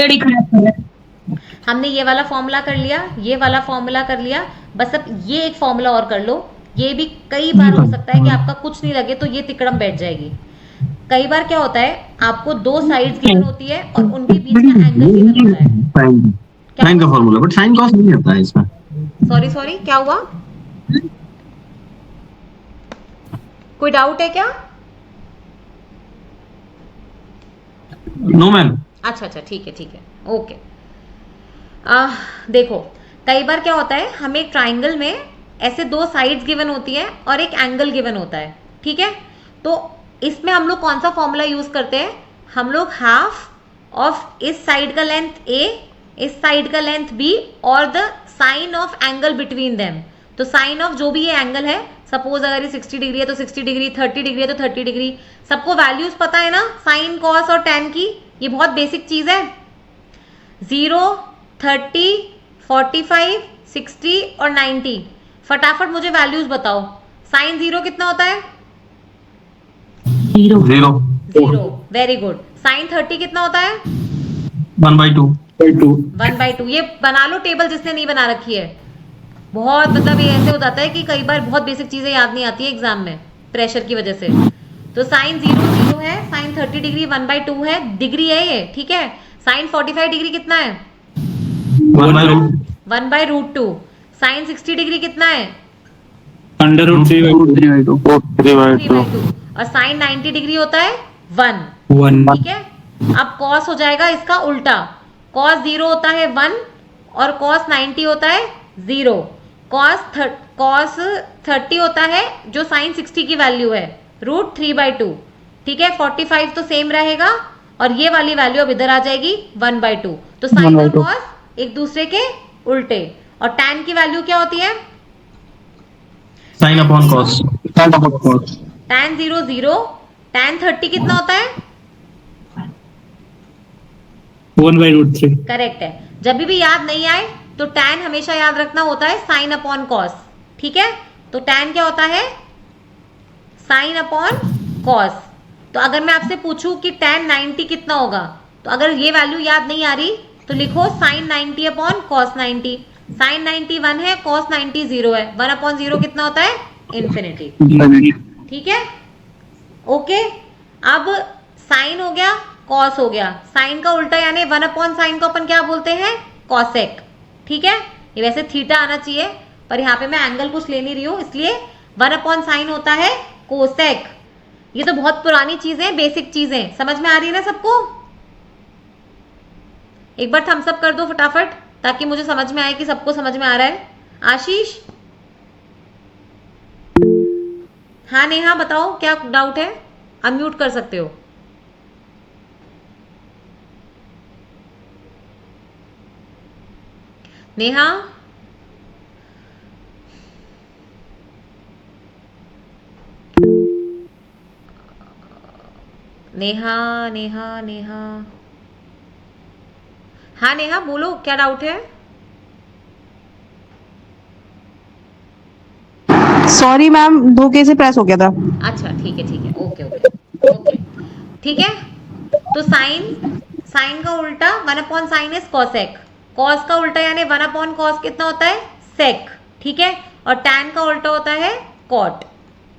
हमने ये वाला फॉर्मूला कर लिया, ये वाला फॉर्मूला कर लिया, बस अब ये एक फॉर्मूला और कर लो। ये भी कई बार हो सकता है कि आपका कुछ नहीं लगे तो ये तिकड़म बैठ जाएगी। कई बार क्या होता है, आपको दो साइड्स गिवन होती है और उनके बीच का एंगल गिवन होता है। साइन का फॉर्मूला, बट साइन कॉस नहीं आता है इसमें। सॉरी क्या हुआ? कोई डाउट है क्या? No ma'am. अच्छा ठीक है ओके। देखो कई बार क्या होता है, हमें एक ट्राइंगल में ऐसे दो साइड्स गिवन होती है और एक एंगल गिवन होता है, ठीक है। तो इसमें हम लोग कौन सा फॉर्मूला यूज करते हैं? हम लोग हाफ ऑफ इस साइड का लेंथ ए, इस साइड का लेंथ बी और the sine of angle between them. तो साइन ऑफ जो भी ये एंगल है, सपोज अगर ये 60 डिग्री है तो 60 डिग्री, 30 डिग्री है तो 30 डिग्री। सबको वैल्यूज पता है ना साइन, कॉस और टैन की? ये बहुत बेसिक चीज है। 0, 30, 45, 60 और 90। फटाफट मुझे वैल्यूज बताओ। साइन 0 कितना होता है? 0 वेरी गुड। साइन 30 कितना होता है? 1/2। 1/2। ये बना लो टेबल जिसने नहीं बना रखी है। बहुत मतलब ये ऐसे हो जाता है कि कई बार बहुत बेसिक चीजें याद नहीं आती है एग्जाम में प्रेशर की वजह से। तो साइन 0 है, साइन 30 डिग्री 1/2 है, डिग्री है ये, ठीक है। साइन 45 डिग्री कितना है? 1/√2। साइन 60 डिग्री कितना है? √3/2। 3/2। और साइन 90 डिग्री होता है 1, ठीक है। अब कॉस हो जाएगा इसका उल्टा। कॉस 0 होता है 1 और कॉस 90 होता है 0। कॉस 30 होता है जो साइन 60 की वैल्यू है √3/2, ठीक है। 45 तो सेम रहेगा और ये वाली वैल्यू अब इधर आ जाएगी 1/2। तो साइन और कॉस एक दूसरे के उल्टे। और टैन की वैल्यू क्या होती है? Sine upon cos. Tan 0 tan 30 कितना होता है? 1/√3। करेक्ट है। जब भी याद नहीं आए तो टैन हमेशा याद रखना होता है साइन अपॉन कॉस, ठीक है। तो टैन क्या होता है? Sine upon cos. तो अगर मैं आपसे पूछूं कि टैन 90 कितना होगा, तो अगर ये वैल्यू याद नहीं आ रही तो लिखो साइन 90 अपॉन कॉस 90। साइन 90 1 है, कॉस 90 0 है। 1/0 कितना होता है? इन्फिनिटी, ठीक है। ओके, अब साइन हो गया, कॉस हो गया। साइन का उल्टा यानी 1/sin को अपन क्या बोलते हैं? कॉसेक, ठीक है। ये वैसे थीटा आना चाहिए पर यहाँ पे मैं एंगल कुछ ले नहीं रही हूँ, इसलिए 1/sin होता है कोसेक। ये तो बहुत पुरानी चीजें, बेसिक चीजें समझ में आ रही है ना सबको? एक बार थम्स अप कर दो फटाफट ताकि मुझे समझ में आए कि सबको समझ में आ रहा है। आशीष? हाँ नेहा बताओ क्या डाउट है? अनम्यूट कर सकते हो। नेहा? नेहा। हाँ नेहा बोलो क्या डाउट है? सॉरी मैम, धोखे से प्रेस हो गया था। अच्छा ठीक है ओके ठीक है। तो साइन का उल्टा 1/sin इज कॉसेक। कॉस का उल्टा यानी 1/cos कितना होता है? सेक, ठीक है। और टैन का उल्टा होता है कॉट।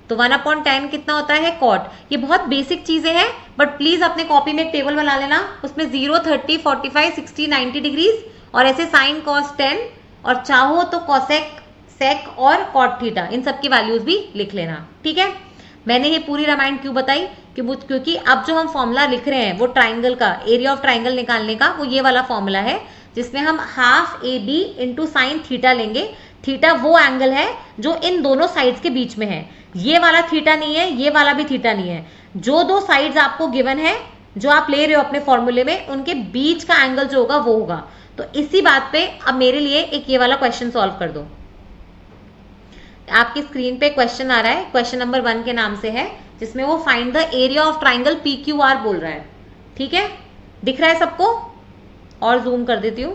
तो 1/tan कितना होता है? कॉट। ये बहुत बेसिक चीजें हैं बट प्लीज अपने कॉपी में एक टेबल बना लेना, उसमें 0, 30, 45, 60, 90 डिग्रीज और ऐसे साइन कॉस 10 और चाहो तो कॉसेक, सेक और कॉट थीटा, इन सब की वैल्यूज भी लिख लेना, ठीक है। मैंने ये पूरी रामायण क्यों बताई? क्योंकि अब जो हम फॉर्मूला लिख रहे हैं वो ट्राइंगल का, एरिया ऑफ ट्राइंगल निकालने का, वो ये वाला फॉर्मूला है जिसमें हम half AB into sine theta लेंगे। थीटा वो एंगल है जो इन दोनों साइड्स के बीच में है। ये वाला थीटा नहीं है, ये वाला भी थीटा नहीं है। जो दो साइड्स आपको गिवन है, जो आप ले रहे हो अपने फॉर्मूले में, उनके बीच का एंगल जो होगा वो होगा। तो इसी बात पे अब मेरे लिए एक ये वाला क्वेश्चन सॉल्व कर दो। आपकी स्क्रीन पे क्वेश्चन आ रहा है, क्वेश्चन नंबर 1 के नाम से है, जिसमें वो find the area of triangle PQR बोल रहा है, ठीक है। दिख रहा है सबको? और जूम कर देती हूँ।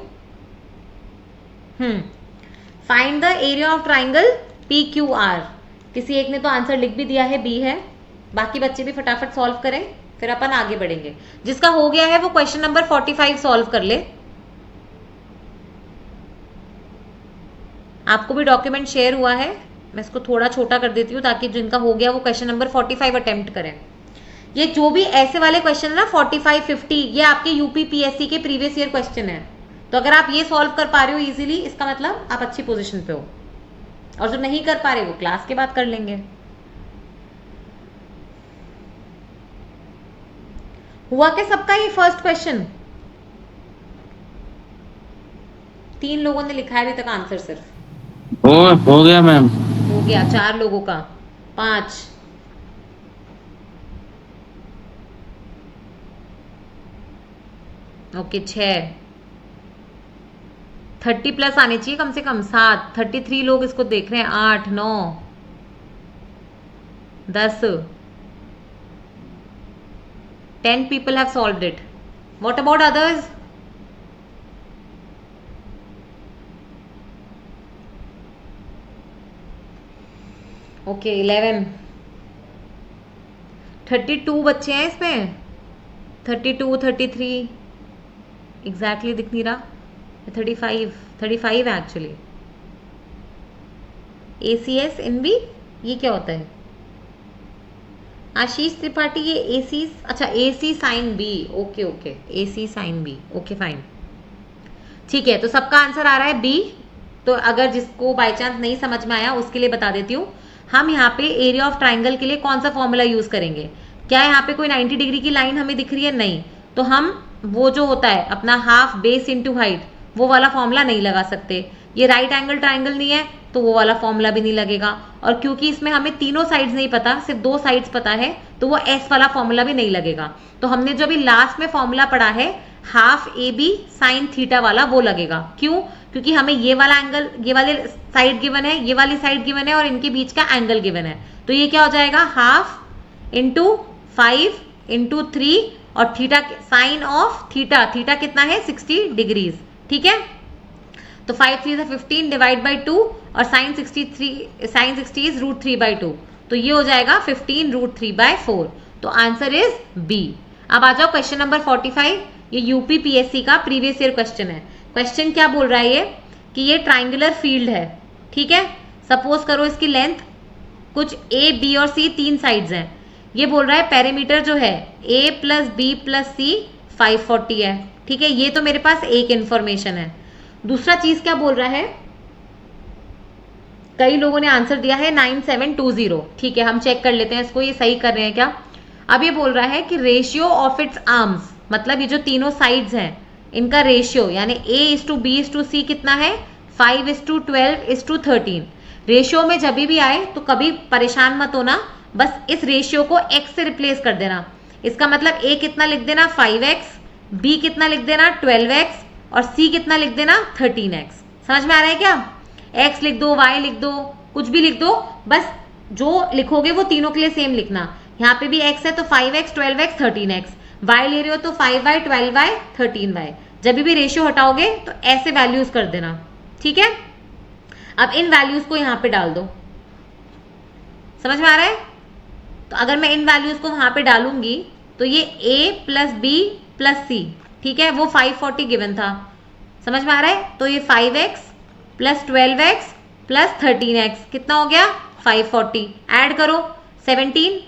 Find the area of triangle PQR। किसी एक ने तो आंसर लिख भी दिया है, B है। बाकी बच्चे भी फटाफट सॉल्व करें, फिर अपन आगे बढ़ेंगे। जिसका हो गया है वो क्वेश्चन नंबर 45 सॉल्व कर ले। आपको भी डॉक्यूमेंट शेयर हुआ है, मैं इसको थोड़ा छोटा कर देती हूँ ताकि जिनका हो गया वो क्वेश्चन नंबर 45 अटेम्प्ट करें। ये जो भी ऐसे वाले क्वेश्चन है ना 45, 50, ये आपके यूपी पीएससी के प्रीवियस ईयर क्वेश्चन है। तो अगर आप ये सॉल्व कर पा रहे हो इजीली, इसका मतलब आप अच्छी पोजीशन पे हो, और जो नहीं कर पा रहे वो क्लास के बाद कर लेंगे। हुआ क्या सबका ये फर्स्ट क्वेश्चन? 3 लोगों ने लिखा है अभी तक आंसर सिर्फ। हो गया मैम। हो गया 4 लोगों का, 5, ओके 6, 30 प्लस आने चाहिए कम से कम, 7, 33 लोग इसको देख रहे हैं, 8, 9, 10, 10 people have solved it. What about others? Okay, 11, 32 बच्चे हैं इसमें, 32, 33 एग्जैक्टली दिख नहीं रहा, 35 है एक्चुअली। ACS NB ये क्या होता है? आशीष त्रिपाठी ये AC, अच्छा AC sine B, okay okay, AC sine B, okay fine, ठीक है। तो सबका आंसर आ रहा है B। तो अगर जिसको बाय चांस नहीं समझ में आया उसके लिए बता देती हूँ, हम यहाँ पे एरिया ऑफ ट्राइंगल के लिए कौन सा फॉर्मूला यूज करेंगे। क्या यहाँ पे कोई 90 डिग्री की लाइन हमें दिख रही है? नहीं, तो हम वो जो होता है अपना हाफ बेस इंटू हाइट, वो वाला फॉर्मूला नहीं लगा सकते। ये राइट एंगल ट्राइंगल नहीं है तो वो वाला फॉर्मूला भी नहीं लगेगा, और क्योंकि इसमें हमें तीनों साइड्स नहीं पता, सिर्फ 2 साइड्स पता है, तो वो S वाला फॉर्मूला भी नहीं लगेगा। तो हमने जो अभी लास्ट में फॉर्मूला पढ़ा है हाफ AB साइन थीटा वाला, वो लगेगा। क्यों? क्योंकि हमें ये वाला एंगल, ये वाले साइड गिवन है, ये वाली साइड गिवन है, और इनके बीच का एंगल गिवन है। तो ये क्या हो जाएगा? हाफ इंटू 5 इंटू 3, और theta, sine of theta, theta कितना है? 60 डिग्रीज, ठीक है। तो 5 3 15 डिवाइड बाई 2, और साइन 60 इज √3/2, तो ये हो जाएगा 15 √3/4। तो आंसर इज B। अब आ जाओ क्वेश्चन नंबर 45, ये यूपी पीएससी का प्रीवियस ईयर क्वेश्चन है। क्वेश्चन क्या बोल रहा है ये, कि ये ट्राइंगुलर फील्ड है, ठीक है। सपोज करो इसकी लेंथ कुछ A, B और C 3 साइड्स हैं। ये बोल रहा है पेरीमीटर जो है A + B + C 540 है, ठीक है। ये तो मेरे पास एक इंफॉर्मेशन है। दूसरा चीज क्या बोल रहा है, कई लोगों ने आंसर दिया है 9720, ठीक है, हम चेक कर लेते हैं इसको, ये सही कर रहे हैं क्या। अब ये बोल रहा है कि रेशियो ऑफ इट्स आर्म्स, मतलब ये जो तीनों साइड्स हैं इनका रेशियो, यानी A/B/C कितना है? 5:12:13। रेशियो में जब भी आए तो कभी परेशान मत होना, बस इस रेशियो को x से रिप्लेस कर देना। इसका मतलब A कितना लिख देना? 5x, B कितना लिख देना? 12x, और C कितना लिख देना? 13x। समझ में आ रहा है क्या? x लिख दो, y लिख दो, कुछ भी लिख दो, बस जो लिखोगे वो तीनों के लिए सेम लिखना। यहाँ पे भी x है तो 5x, 12x, 13x, y ले रहे हो तो 5y, 12y, 13y। जब भी रेशियो हटाओगे तो ऐसे वैल्यूज कर देना, ठीक है। अब इन वैल्यूज को यहाँ पे डाल दो, समझ में आ रहा है? तो अगर मैं इन वैल्यूज को वहां पे डालूंगी तो ये A + B + C, ठीक है, वो 540 गिवन था, समझ में आ रहा है? तो ये 5x + 12x + 13x कितना हो गया? 540। ऐड करो 17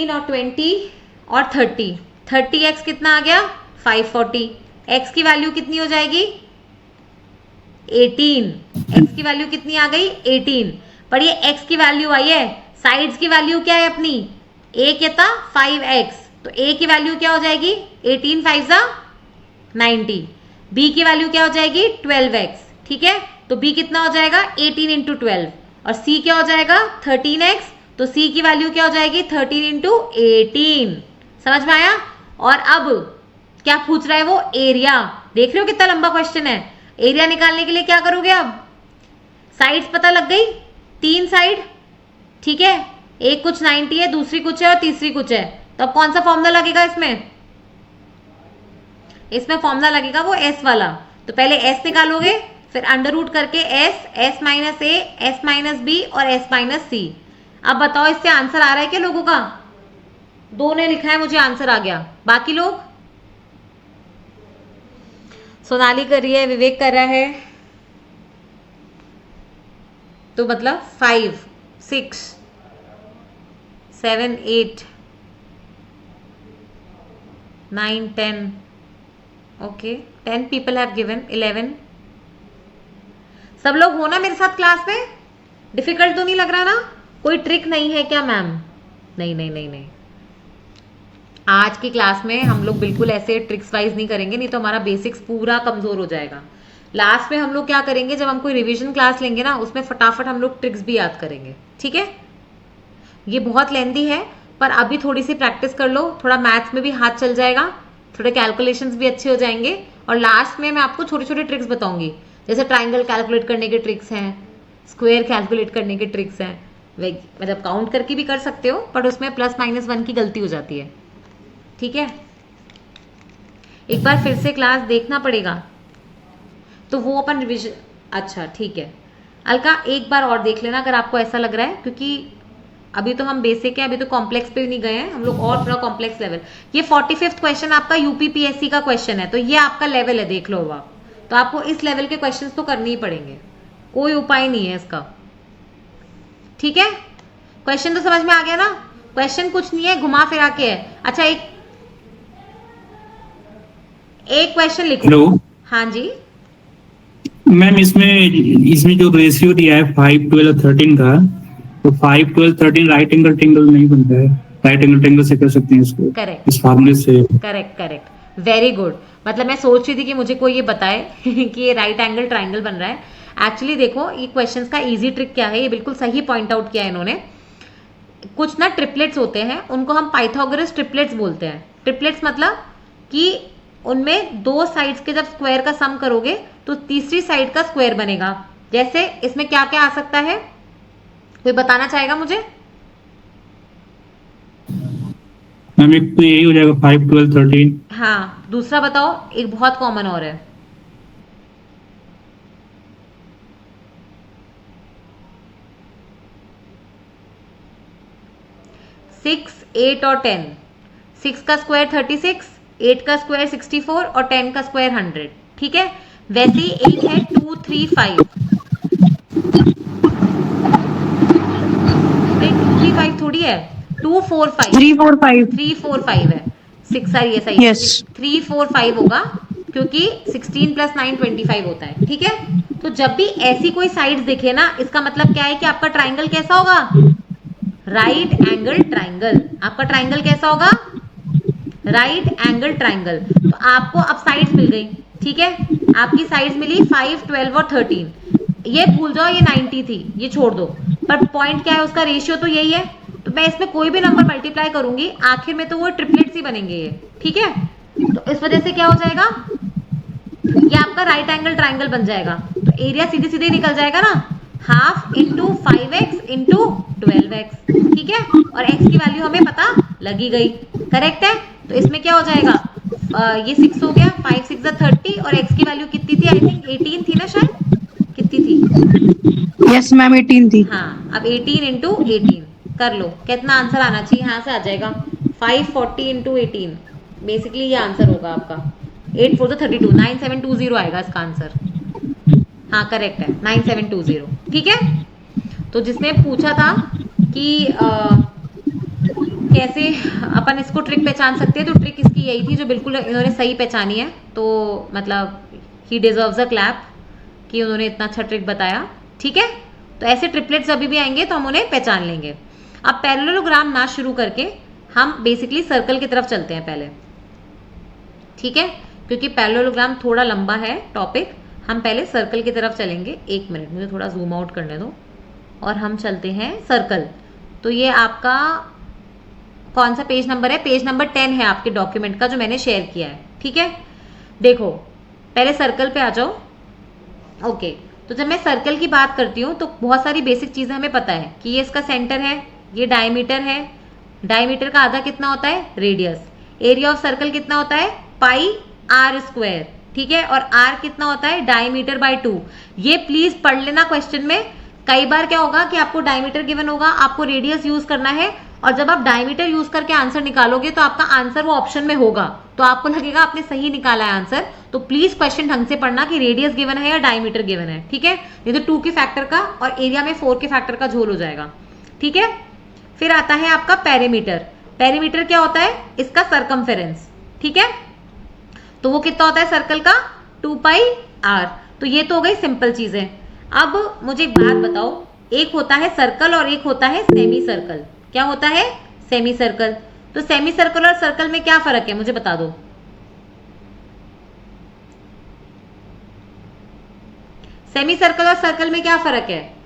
और 20 और 30, 30x कितना आ गया? 540। x की वैल्यू कितनी हो जाएगी? 18। x की वैल्यू कितनी आ गई? 18। पर ये x की वैल्यू आई है, साइड्स की वैल्यू क्या है अपनी? a कितना? 5x, तो a की वैल्यू क्या हो जाएगी? 18 5 90। b की वैल्यू क्या हो जाएगी? 12x, ठीक है। तो b कितना हो जाएगा? 18 × 12, और c क्या हो जाएगा? 13x, तो c की वैल्यू क्या हो जाएगी? 13 × 18। समझ में आया? और अब क्या पूछ रहा है वो? एरिया। देख रहे हो कितना लंबा क्वेश्चन है। एरिया निकालने के लिए क्या करोगे? अब साइड्स पता लग गई, 3 साइड, ठीक है, एक कुछ 90 है, दूसरी कुछ है और तीसरी कुछ है। तो अब कौन सा फॉर्मूला लगेगा इसमें? इसमें फॉर्मूला लगेगा वो S वाला। तो पहले S निकालोगे, फिर अंडर रूट करके S, S - A, S - B और S - C। अब बताओ इससे आंसर आ रहा है क्या लोगों का? 2 ने लिखा है मुझे आंसर आ गया, बाकी लोग? सोनाली कर रही है, विवेक कर रहा है। तो मतलब 5, 6, 7, 8, 9, 10. Okay, 10 people have given, 11. सब लोग हो ना मेरे साथ क्लास में? डिफिकल्ट तो नहीं लग रहा ना? कोई ट्रिक नहीं है क्या मैम? नहीं नहीं नहीं नहीं, आज की क्लास में हम लोग बिल्कुल ऐसे ट्रिक्स वाइज नहीं करेंगे, नहीं तो हमारा बेसिक्स पूरा कमजोर हो जाएगा। लास्ट में हम लोग क्या करेंगे, जब हम कोई रिवीजन क्लास लेंगे ना, उसमें फटाफट हम लोग ट्रिक्स भी याद करेंगे, ठीक है? ये बहुत लेंदी है, पर अभी थोड़ी सी प्रैक्टिस कर लो, थोड़ा मैथ्स में भी हाथ चल जाएगा, थोड़े कैलकुलेशंस भी अच्छे हो जाएंगे, और लास्ट में मैं आपको छोटे छोटे ट्रिक्स बताऊंगी, जैसे ट्राइंगल कैलकुलेट करने के ट्रिक्स हैं, स्क्वायर कैलकुलेट करने के ट्रिक्स हैं, मतलब काउंट करके भी कर सकते हो, पर उसमें +-1 की गलती हो जाती है, ठीक है? एक बार फिर से क्लास देखना पड़ेगा, तो वो अपन रिविजन, अच्छा ठीक है अलका, एक बार और देख लेना अगर आपको ऐसा लग रहा है, क्योंकि अभी तो हम बेसिक है, अभी तो कॉम्प्लेक्स पे नहीं गए हैं हम लोग, और थोड़ा कॉम्प्लेक्स लेवल। ये 45th क्वेश्चन आपका यूपीपीएससी का क्वेश्चन है, तो ये आपका लेवल है, देख लो आप, तो आपको इस लेवल के क्वेश्चंस तो करने ही पड़ेंगे, कोई उपाय नहीं है इसका, ठीक है? क्वेश्चन तो समझ में आ गया ना? क्वेश्चन कुछ नहीं है, घुमा फिरा के है। अच्छा, एक क्वेश्चन लिखो। हेलो हाँ जी मैम, इसमें जो रेशियो दिया है 5, 12 और 13 का, तो 5, 12, 13 राइट एंगल ट्रायंगल नहीं बनता है, राइट एंगल ट्रायंगल से कर सकते हैं इसको, करेक्ट इस फार्मूले से। Correct, very good. मतलब मैं सोच रही थी कि मुझे कोई ये बताए कि ये राइट एंगल ट्रायंगल बन रहा है। एक्चुअली देखो, ये क्वेश्चंस का इजी ट्रिक क्या है, ये बिल्कुल सही पॉइंट आउट किया है इन्होंने। कुछ ना ट्रिपलेट्स होते हैं, उनको हम पाइथागोरस ट्रिपलेट्स बोलते हैं। ट्रिपलेट्स मतलब कि उनमें 2 साइड्स के जब स्क्वायर का सम करोगे तो तीसरी साइड का स्क्वायर बनेगा। जैसे इसमें क्या क्या आ सकता है, कोई बताना चाहेगा मुझे? मैम एक तो यही हो जाएगा 5, 12, 13। हाँ, दूसरा बताओ, एक बहुत कॉमन और है। सिक्स, 8 और 10। 6 का स्क्वायर 36, 8 का स्क्वायर 64 और 10 का स्क्वायर 100, ठीक है? वैसे ही एक है 2, 3, 5। 2, 3, 5 थोड़ी है, 2, 4, 5। 3, 4, 5. 3, 4, 5 है। 6 सारी है, सही। Yes. 3, 4, 5 होगा, क्योंकि 16 + 9 25 होता है, ठीक है? तो जब भी ऐसी कोई साइड दिखे ना, इसका मतलब क्या है कि आपका ट्राइंगल कैसा होगा? Right angle triangle. आपका ट्राइंगल कैसा होगा? Right angle triangle. तो आपको अब साइड्स मिल गई, ठीक है? आपकी साइड्स मिली 5, 12 और 13। ये भूल जाओ, ये 90 थी, ये छोड़ दो, पर पॉइंट क्या है, उसका रेशियो तो यही है। तो मैं इसमें कोई भी नंबर मल्टीप्लाई करूंगी, आखिर में तो वो ट्रिपलेट्स ही बनेंगे ये, ठीक है? तो इस वजह से क्या हो जाएगा, ये आपका राइट एंगल ट्राइंगल बन जाएगा। तो एरिया सीधे सीधे निकल जाएगा ना, 1/2 × 5x × 12x, ठीक है? और x की वैल्यू हमें पता लगी गई, करेक्ट है? तो इसमें क्या हो जाएगा, ये 6 हो गया, 5, 6 = 30, और x की वैल्यू कितनी थी? आई थिंक 18 थी ना, शायद कितनी थी? Yes मैम, 18 थी। हाँ, अब 18 × 18 कर लो, कितना आंसर आना चाहिए? यहाँ से आ जाएगा 540 × 18, बेसिकली ये आंसर होगा आपका। 8 4 32, 9720 आएगा इसका आंसर। हाँ करेक्ट है, 9720, ठीक है? तो जिसने पूछा था कि कैसे अपन इसको ट्रिक पहचान सकते हैं, तो ट्रिक इसकी यही थी, जो बिल्कुल इन्होंने सही पहचानी है। तो मतलब ही डिजर्व्स अ क्लैप कि उन्होंने इतना अच्छा ट्रिक बताया, ठीक है? तो ऐसे ट्रिपलेट्स अभी भी आएंगे तो हम उन्हें पहचान लेंगे। अब पैरेललोग्राम ना शुरू करके हम बेसिकली सर्कल की तरफ चलते हैं पहले, ठीक है? क्योंकि पैरेललोग्राम थोड़ा लंबा है टॉपिक, हम पहले सर्कल की तरफ चलेंगे। 1 मिनट, मुझे थोड़ा जूम आउट करने दो, और हम चलते हैं सर्कल। तो ये आपका कौन सा पेज नंबर है? पेज नंबर 10 है आपके डॉक्यूमेंट का, जो मैंने शेयर किया है, ठीक है? देखो, पहले सर्कल पे आ जाओ। ओके, तो जब मैं सर्कल की बात करती हूँ तो बहुत सारी बेसिक चीजें हमें पता है कि ये इसका सेंटर है, ये डायमीटर है, डायमीटर का आधा कितना होता है? रेडियस। एरिया ऑफ सर्कल कितना होता है? πr², ठीक है? और r कितना होता है? Diameter by 2। ये प्लीज पढ़ लेना क्वेश्चन में। कई बार क्या होगा कि आपको डायमीटर गिवन होगा, आपको रेडियस यूज करना है, और जब आप डायमीटर यूज करके आंसर निकालोगे तो आपका आंसर वो ऑप्शन में होगा, तो आपको लगेगा आपने सही निकाला है आंसर। तो प्लीज क्वेश्चन ढंग से पढ़ना कि रेडियस गिवन है या डायमीटर गिवन है, ठीक है। ये तो 2 के फैक्टर का और एरिया में 4 के फैक्टर का झोल हो जाएगा, ठीक है। फिर आता है आपका पेरीमीटर। पेरीमीटर क्या होता है? इसका सर्कमफेरेंस, ठीक है। तो वो कितना होता है सर्कल का? 2 पाई r। तो ये तो हो गई सिंपल चीजें। अब मुझे एक बात बताओ, एक होता है सर्कल और एक होता है सेमी सर्कल। क्या होता है? Semi circle. तो सेमी सर्कल और सर्कल में क्या फर्क है मुझे बता दो। सेमी सर्कल और सर्कल में क्या फर्क है?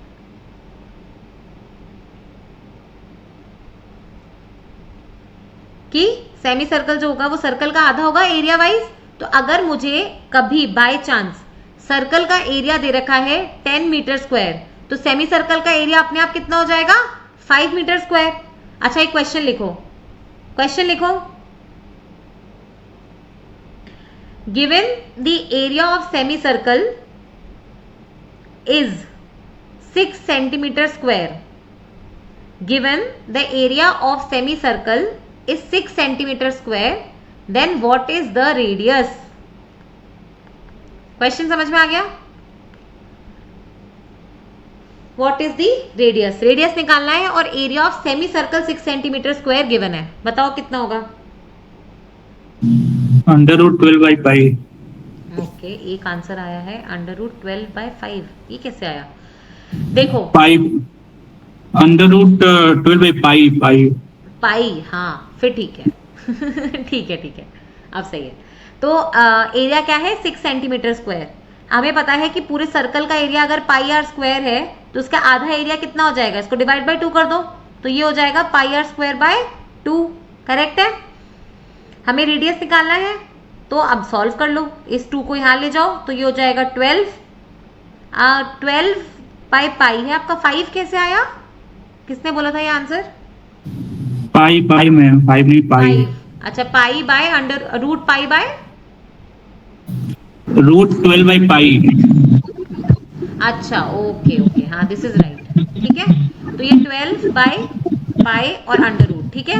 कि सेमी सर्कल जो होगा वो सर्कल का आधा होगा एरिया वाइज। तो अगर मुझे कभी बाय चांस सर्कल का एरिया दे रखा है 10 मीटर स्क्वायर, तो सेमी सर्कल का एरिया अपने आप कितना हो जाएगा? 5 मीटर स्क्वायर। अच्छा एक क्वेश्चन लिखो, क्वेश्चन लिखो। Given the area of semi circle is 6 centimetre square. Given the area of semi circle is 6 centimeter square, then what is the radius? Question समझ में आ गया? What is the radius? Radius निकालना है और area of semi circle 6 centimetre square given है। बताओ कितना होगा? √12/5। ओके, एक आंसर आया है √12/5। ये कैसे आया? देखो 5 √12/5 पाई, हाँ फिर ठीक है ठीक है ठीक है, अब सही है। तो एरिया क्या है? 6 सेंटीमीटर स्क्वायर। हमें पता है कि पूरे सर्कल का एरिया अगर पाई आर स्क्वायर है तो उसका आधा एरिया कितना हो जाएगा? इसको डिवाइड बाय 2 कर दो, तो ये हो जाएगा पाई आर स्क्वायर बाय 2। करेक्ट है। हमें रेडियस निकालना है, तो अब सॉल्व कर लो। इस 2 को यहां ले जाओ, तो ये हो जाएगा 12/पाई है आपका। 5 कैसे आया? किसने बोला था ये आंसर? पाई में 5 नहीं पाई। अच्छा, पाई बाय √पाई बाय √12/पाई। अच्छा ओके ओके, हाँ दिस इज राइट, ठीक है। तो ये 12/पाई और √, ठीक है।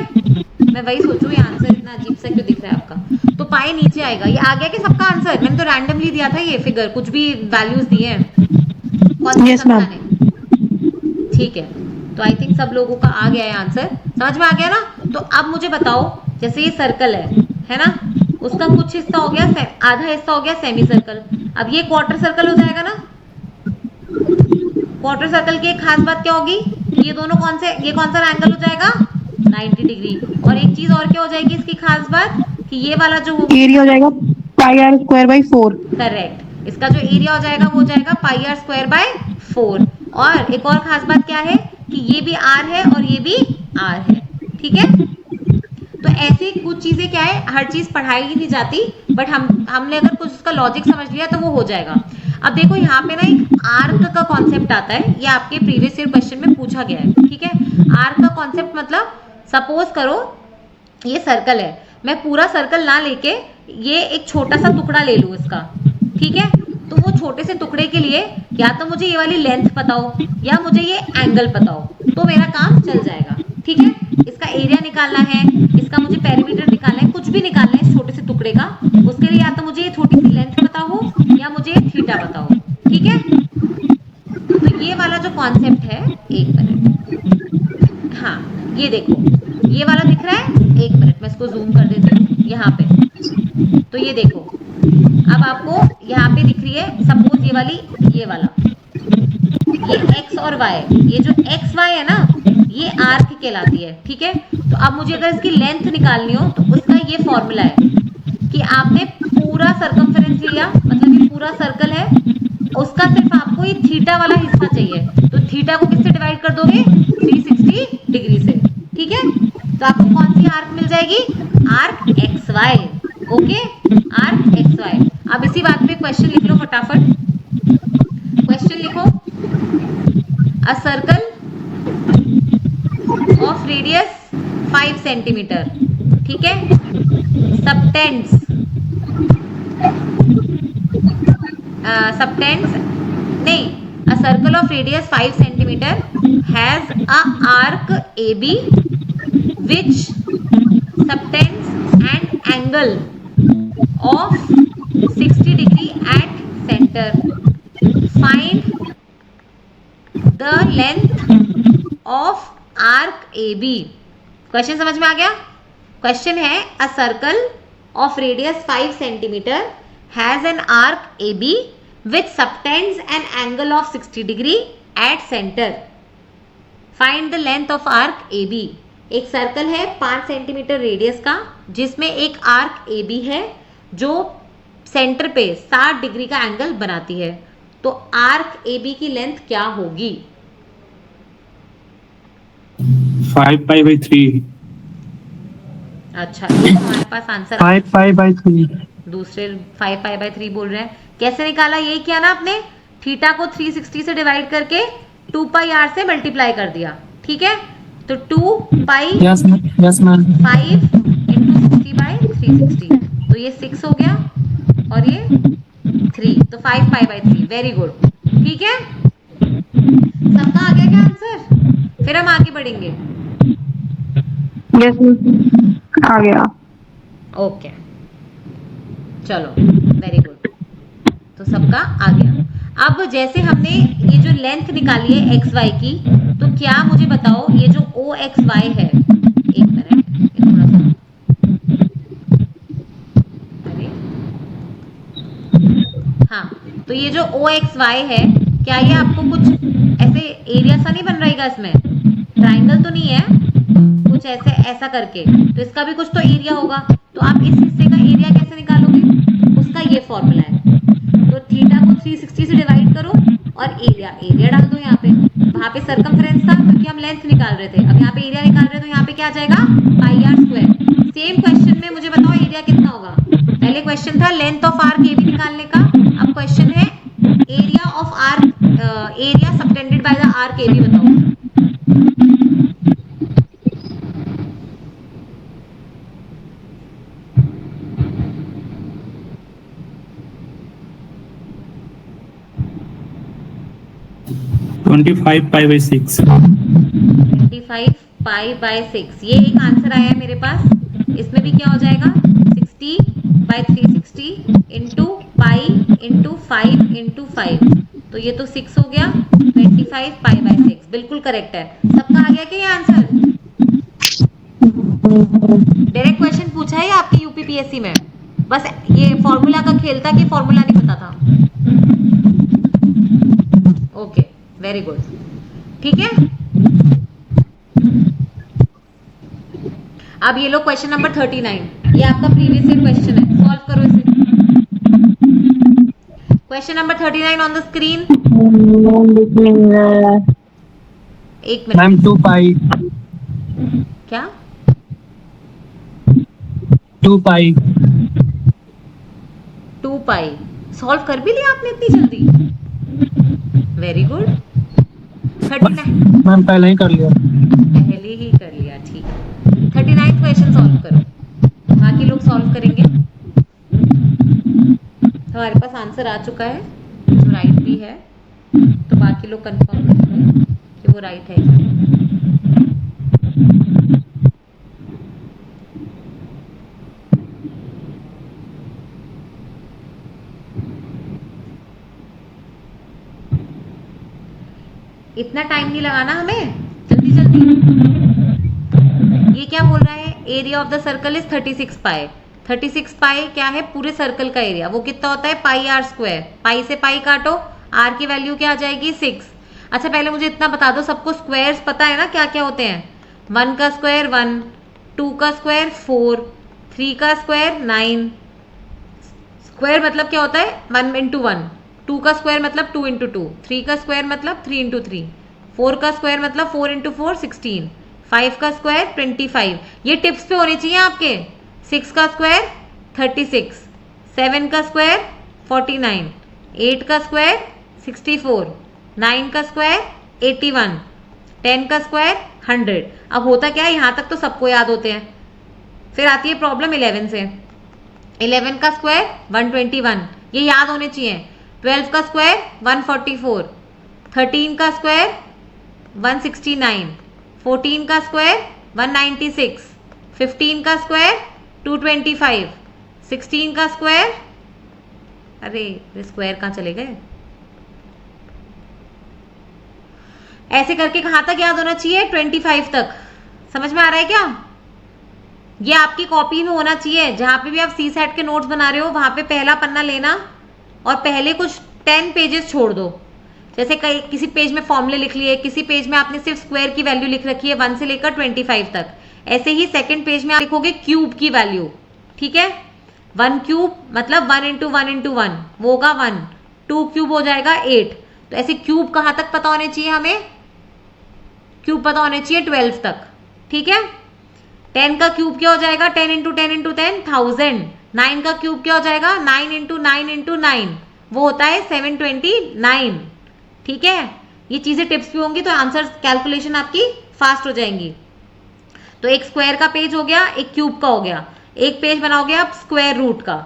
मैं वही सोचूं ये आंसर इतना अजीब सा क्यों दिख रहा है आपका। तो पाई नीचे आएगा। ये आ गया कि सबका आंसर? मैंने तो रैंडमली दिया था ये फिगर, कुछ भी वैल्यूज दिए हैं। Yes, ma'am. ठीक है, तो आई थिंक सब लोगों का आ गया है आंसर। समझ में आ गया ना? तो अब मुझे बताओ, जैसे ये सर्कल है ना, उसका कुछ हिस्सा हो गया, आधा हिस्सा हो गया सेमी सर्कल। अब ये क्वार्टर सर्कल हो जाएगा ना। क्वार्टर सर्कल की एक खास बात क्या होगी? ये दोनों ये कौन सा एंगल हो जाएगा? 90 डिग्री। और एक चीज और क्या हो जाएगी इसकी खास बात, कि ये वाला जो एरिया हो जाएगा पाई आर स्क्वायर बाई 4। करेक्ट, इसका जो एरिया हो जाएगा वो हो जाएगा पाई आर स्क्वायर बाय 4। और एक और खास बात क्या है कि ये भी आर है और ये भी आर है, ठीक है। तो ऐसे कुछ चीजें क्या है, हर चीज पढ़ाई नहीं जाती, बट हमने अगर कुछ उसका लॉजिक समझ लिया तो वो हो जाएगा। अब देखो यहाँ पे ना एक आर्क का कॉन्सेप्ट आता है, ये आपके प्रीवियस ईयर क्वेश्चन में पूछा गया है, ठीक है। आर्क का कॉन्सेप्ट मतलब, सपोज करो ये सर्कल है, मैं पूरा सर्कल ना लेके ये एक छोटा सा टुकड़ा ले लूं इसका, ठीक है। तो वो छोटे से टुकड़े के लिए या तो मुझे ये वाली लेंथ पता हो या मुझे ये एंगल पता हो, तो मेरा काम चल जाएगा, ठीक है। इसका एरिया निकालना है, इसका मुझे पेरीमीटर निकालना है, कुछ भी निकालना है इस छोटे से टुकड़े का, उसके लिए या तो मुझे ये छोटी सी लेंथ पता हो या मुझे थीटा पता हो, ठीक है। तो ये वाला जो कॉन्सेप्ट है, एक मिनट, हाँ ये देखो ये वाला दिख रहा है, एक मिनट मैं इसको जूम कर देती हूँ यहाँ पे। तो ये देखो, अब आपको यहाँ पे दिख रही है, सपोज ये वाला ये x और y, ये जो x y है ना, ये आर्क कहलाती है, ठीक है। तो अब मुझे अगर इसकी लेंथ निकालनी हो तो उसका ये फॉर्मूला है कि आपने पूरा सर्कमफेरेंस लिया, मतलब ये पूरा सर्कल है, उसका सिर्फ आपको ये थीटा वाला हिस्सा चाहिए, तो थीटा को किससे डिवाइड कर दोगे? 360 डिग्री से, ठीक है। तो आपको कौन सी आर्क मिल जाएगी? Arc X Y, okay, arc X Y. अब इसी बात पे क्वेश्चन लिख लो फटाफट। क्वेश्चन लिखो, a circle of radius 5 centimetre, ठीक है, सबटेंड्स नहीं, a circle of radius 5 centimeter has a arc AB which subtends an angle of 60 degree at center. Find the length of arc AB. Question समझ में आ गया? क्वेश्चन है a circle of radius 5 centimeter has an arc AB which subtends an angle of 60 degree at center. Find the length of arc AB. एक सर्कल है 5 सेंटीमीटर रेडियस का जिसमें एक आर्क AB है जो सेंटर पे 60 डिग्री का एंगल बनाती है. तो आर्क AB की लेंथ क्या होगी? 5 पाई बाई 3. अच्छा, ये हमारे पास आंसर 5 पाई बाई 3. दूसरे 5 पाई बाई 3 बोल रहे हैं. कैसे निकाला? ये किया ना आपने, थीटा को 360 से डिवाइड करके 2 पाई आर से मल्टीप्लाई कर दिया. ठीक है, तो 2 पाई यस मैम. 5 इंटू 60 बाई 360, तो ये 6 हो गया और ये 3, तो 5 पाई बाई 3. Very good. ठीक है, सबका आ गया क्या आंसर? फिर हम आगे बढ़ेंगे. यस आ गया. ओके, चलो वेरी गुड. तो सबका आ गया. अब जैसे हमने ये जो लेंथ निकाली है एक्स वाई की, तो क्या मुझे बताओ ये जो ओ एक्स वाई है, एक मिनट, ये थोड़ा सा, अरे हाँ, तो ये जो ओ एक्स वाई है, क्या ये आपको कुछ ऐसे एरिया सा नहीं बन रहेगा? इसमें ट्राइंगल तो नहीं है, कुछ ऐसे ऐसा करके, तो इसका भी कुछ तो एरिया होगा. तो आप इस हिस्से का एरिया कैसे निकालोगे? उसका ये फॉर्मूला है. तो थीटा को 360 से डिवाइड करो और एरिया डाल दो यहाँ पे. वहां पे सरकमफ्रेंस था क्योंकि हम लेंथ निकाल रहे थे. अब यहाँ पे एरिया निकाल रहे हैं तो यहाँ पे क्या आ जाएगा? पाई आर स्क्वायर. सेम क्वेश्चन में मुझे बताओ एरिया कितना होगा? पहले क्वेश्चन था लेंथ ऑफ आर्क AB निकालने का, अब क्वेश्चन है area of arc, area subtended by the arc AB. बताओ. $25 पाई बाई 6. 25 पाई बाय 6, ये एक आंसर आया है मेरे पास. इसमें भी क्या हो जाएगा? 60 by 360 into pi into 5 into 5, तो ये तो 6 हो गया. 25 पाई बाय 6 बिल्कुल करेक्ट है. सबका आ गया क्या ये आंसर? डायरेक्ट क्वेश्चन पूछा है आपकी यूपीपीएससी में, बस ये फॉर्मूला का खेल था कि फॉर्मूला नहीं पता था. Okay, very good. ठीक है, अब ये लो क्वेश्चन नंबर 39. ये आपका प्रीवियस ईयर क्वेश्चन है, सॉल्व करो इसे. Question number 39 on the screen. एक मिनट मैम 2 पाई. क्या? 2 पाई. 2 पाई सॉल्व कर भी लिया आपने इतनी जल्दी? Very good. 39 मैम पहले ही कर लिया. पहले ही कर लिया. ठीक है, 39 क्वेश्चन सॉल्व करो, बाकी लोग सॉल्व करेंगे. हमारे पास आंसर आ चुका है जो राइट भी है, तो बाकी लोग कंफर्म करेंगे कि वो राइट है. इतना टाइम नहीं लगाना हमें, जल्दी जल्दी. ये क्या बोल रहा है? Area of the circle is 36 पाई. 36 पाई क्या है? पूरे सर्कल का एरिया. वो कितना होता है? पाई आर स्क्वायर. पाई से पाई काटो, आर की वैल्यू क्या आ जाएगी? 6. अच्छा, पहले मुझे इतना बता दो, सबको स्क्वायर्स पता है ना क्या क्या होते हैं? 1 का स्क्वायर 1, 2 का स्क्वायर 4, 3 का स्क्वायर 9. स्क्वायर मतलब क्या होता है? 1 इंटू 1. 2 का स्क्वायर मतलब 2 इंटू 2. 3 का स्क्वायर मतलब 3 इंटू 3. 4 का स्क्वायर मतलब 4 इंटू 4 16. 5 का स्क्वायर 25. ये टिप्स पे होने चाहिए आपके. 6 का स्क्वायर 36. 7 का स्क्वायर 49. 8 का स्क्वायर 64. 9 का स्क्वायर 81. 10 का स्क्वायर 100. अब होता क्या है, यहाँ तक तो सबको याद होते हैं, फिर आती है प्रॉब्लम 11 से. 11 का स्क्वायर 121, ये याद होने चाहिए. 12 का स्क्वायर 144. 13 का स्क्वायर 169. 14 का स्क्वायर 196, 15 का स्क्वायर 225, 16 का स्क्वायर, अरे स्क्वायर कहाँ चले गए, ऐसे करके कहां तक याद होना चाहिए, 25 तक। समझ में आ रहा है क्या? ये आपकी कॉपी में होना चाहिए, जहां पे भी आप सी सेट के नोट्स बना रहे हो वहां पे पहला पन्ना लेना और पहले कुछ 10 पेजेस छोड़ दो। जैसे किसी पेज में फॉर्मूले लिख लिए, किसी पेज में आपने सिर्फ स्क्वायर की वैल्यू लिख रखी है 1 से लेकर 25 तक, ऐसे ही सेकंड पेज में आप लिखोगे क्यूब की वैल्यू। ठीक है, 1 क्यूब मतलब 1 इंटू 1 इंटू 1 वो होगा 1, 2 क्यूब हो जाएगा 8। तो ऐसे क्यूब कहां तक पता होने चाहिए हमें, क्यूब पता होने चाहिए 12 तक। ठीक है, 10 का क्यूब क्या हो जाएगा, 10 इंटू 10 इंटू 10 1000। 9 का क्यूब क्या हो जाएगा, 9 इंटू 9 इंटू 9 वो होता है 729। ठीक है, ये चीजें टिप्स भी होंगी तो आंसर कैलकुलेशन आपकी फास्ट हो जाएंगी। तो एक स्क्वायर का पेज हो गया, एक क्यूब का हो गया। एक पेज बनाओगे आप स्क्वायर रूट का।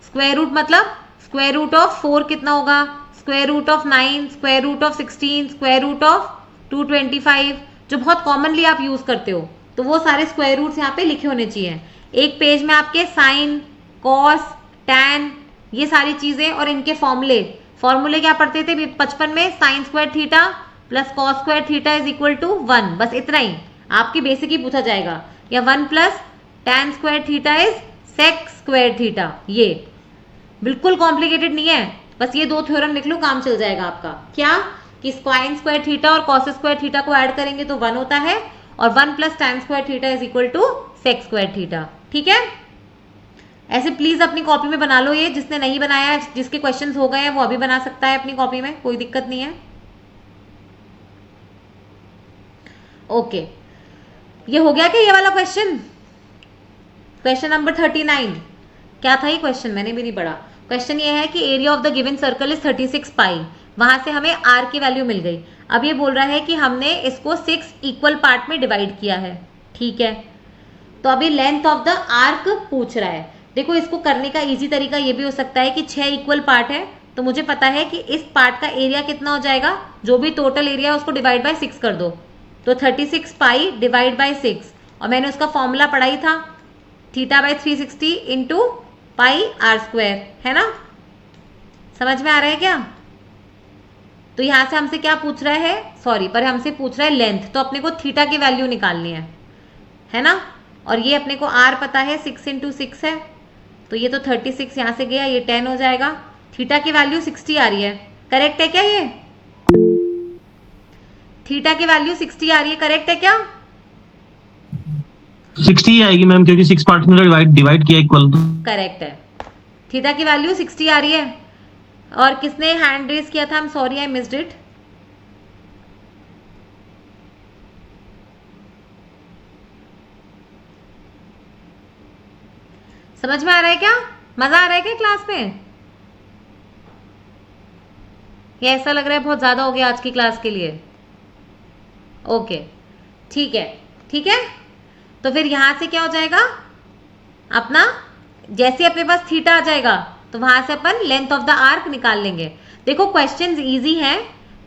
स्क्वायर रूट मतलब स्क्वायर रूट ऑफ 4 कितना होगा, square root of 9, square root of 16, square root of 225, जो बहुत कॉमनली आप यूज करते हो। तो वो सारे स्क्वायर रूट्स यहाँ पे लिखे होने चाहिए। एक पेज में आपके साइन, कॉस, टैन, ये सारी चीजें और इनके फॉर्मूले क्या पढ़ते थे 55 में, sine square theta plus cos square theta is equal to 1, बस इतना ही आपकी बेसिक ही पूछा जाएगा। या 1 plus tan square theta is sec square theta, ये बिल्कुल कॉम्प्लिकेटेड नहीं है, बस ये 2 थ्योरम लिख लो काम चल जाएगा आपका। क्या कि साइन स्क्वायर थीटा और कॉस स्क्वायर थीटा को ऐड करेंगे तो 1 होता है, और 1 plus tan square theta is equal to sec square theta. ठीक है, ऐसे प्लीज अपनी कॉपी में बना लो। ये जिसने नहीं बनाया है, जिसके क्वेश्चंस हो गए हैं वो अभी बना सकता है अपनी कॉपी में, कोई दिक्कत नहीं है। ओके, ये हो गया क्या ये वाला क्वेश्चन? क्वेश्चन नंबर 39 क्या था ये क्वेश्चन, मैंने भी नहीं पढ़ा। क्वेश्चन ये है कि area of the given circle is 36 पाई, वहां से हमें आर की वैल्यू मिल गई। अब ये बोल रहा है कि हमने इसको 6 इक्वल पार्ट में डिवाइड किया है। ठीक है, तो अभी लेंथ ऑफ द आर्क पूछ रहा है। देखो, इसको करने का इजी तरीका ये भी हो सकता है कि 6 इक्वल पार्ट है तो मुझे पता है कि इस पार्ट का एरिया कितना हो जाएगा, जो भी टोटल एरिया है उसको डिवाइड बाय 6 कर दो, तो 36 पाई डिवाइड बाय 6, और मैंने उसका फॉर्मूला पढ़ा ही था, theta by 360 into pi R square, है ना। समझ में आ रहा है क्या? तो यहां से हमसे क्या पूछ रहा है, सॉरी पर हमसे पूछ रहा है लेंथ, तो अपने को थीटा की वैल्यू निकालनी है ना। और ये अपने को आर पता है 6 इंटू 6 है, तो ये तो 36 यहां से गया, ये 10 हो जाएगा। थीटा की वैल्यू 60 आ रही है, करेक्ट है क्या? ये थीटा की वैल्यू 60 आ रही है, करेक्ट है क्या? 60 आएगी मैम, क्योंकि 6 पार्ट में डिवाइड किया इक्वल। करेक्ट है, थीटा की वैल्यू 60 आ रही है। और किसने हैंड रेज किया था? आई am sorry, I missed it. समझ में आ रहा है क्या? मजा आ रहा है क्या क्लास में? ये ऐसा लग रहा है बहुत ज्यादा हो गया आज की क्लास के लिए। ओके, ठीक है, ठीक है। तो फिर यहां से क्या हो जाएगा अपना, जैसे अपने पास थीटा आ जाएगा तो वहां से अपन लेंथ ऑफ द आर्क निकाल लेंगे। देखो क्वेश्चंस इजी हैं,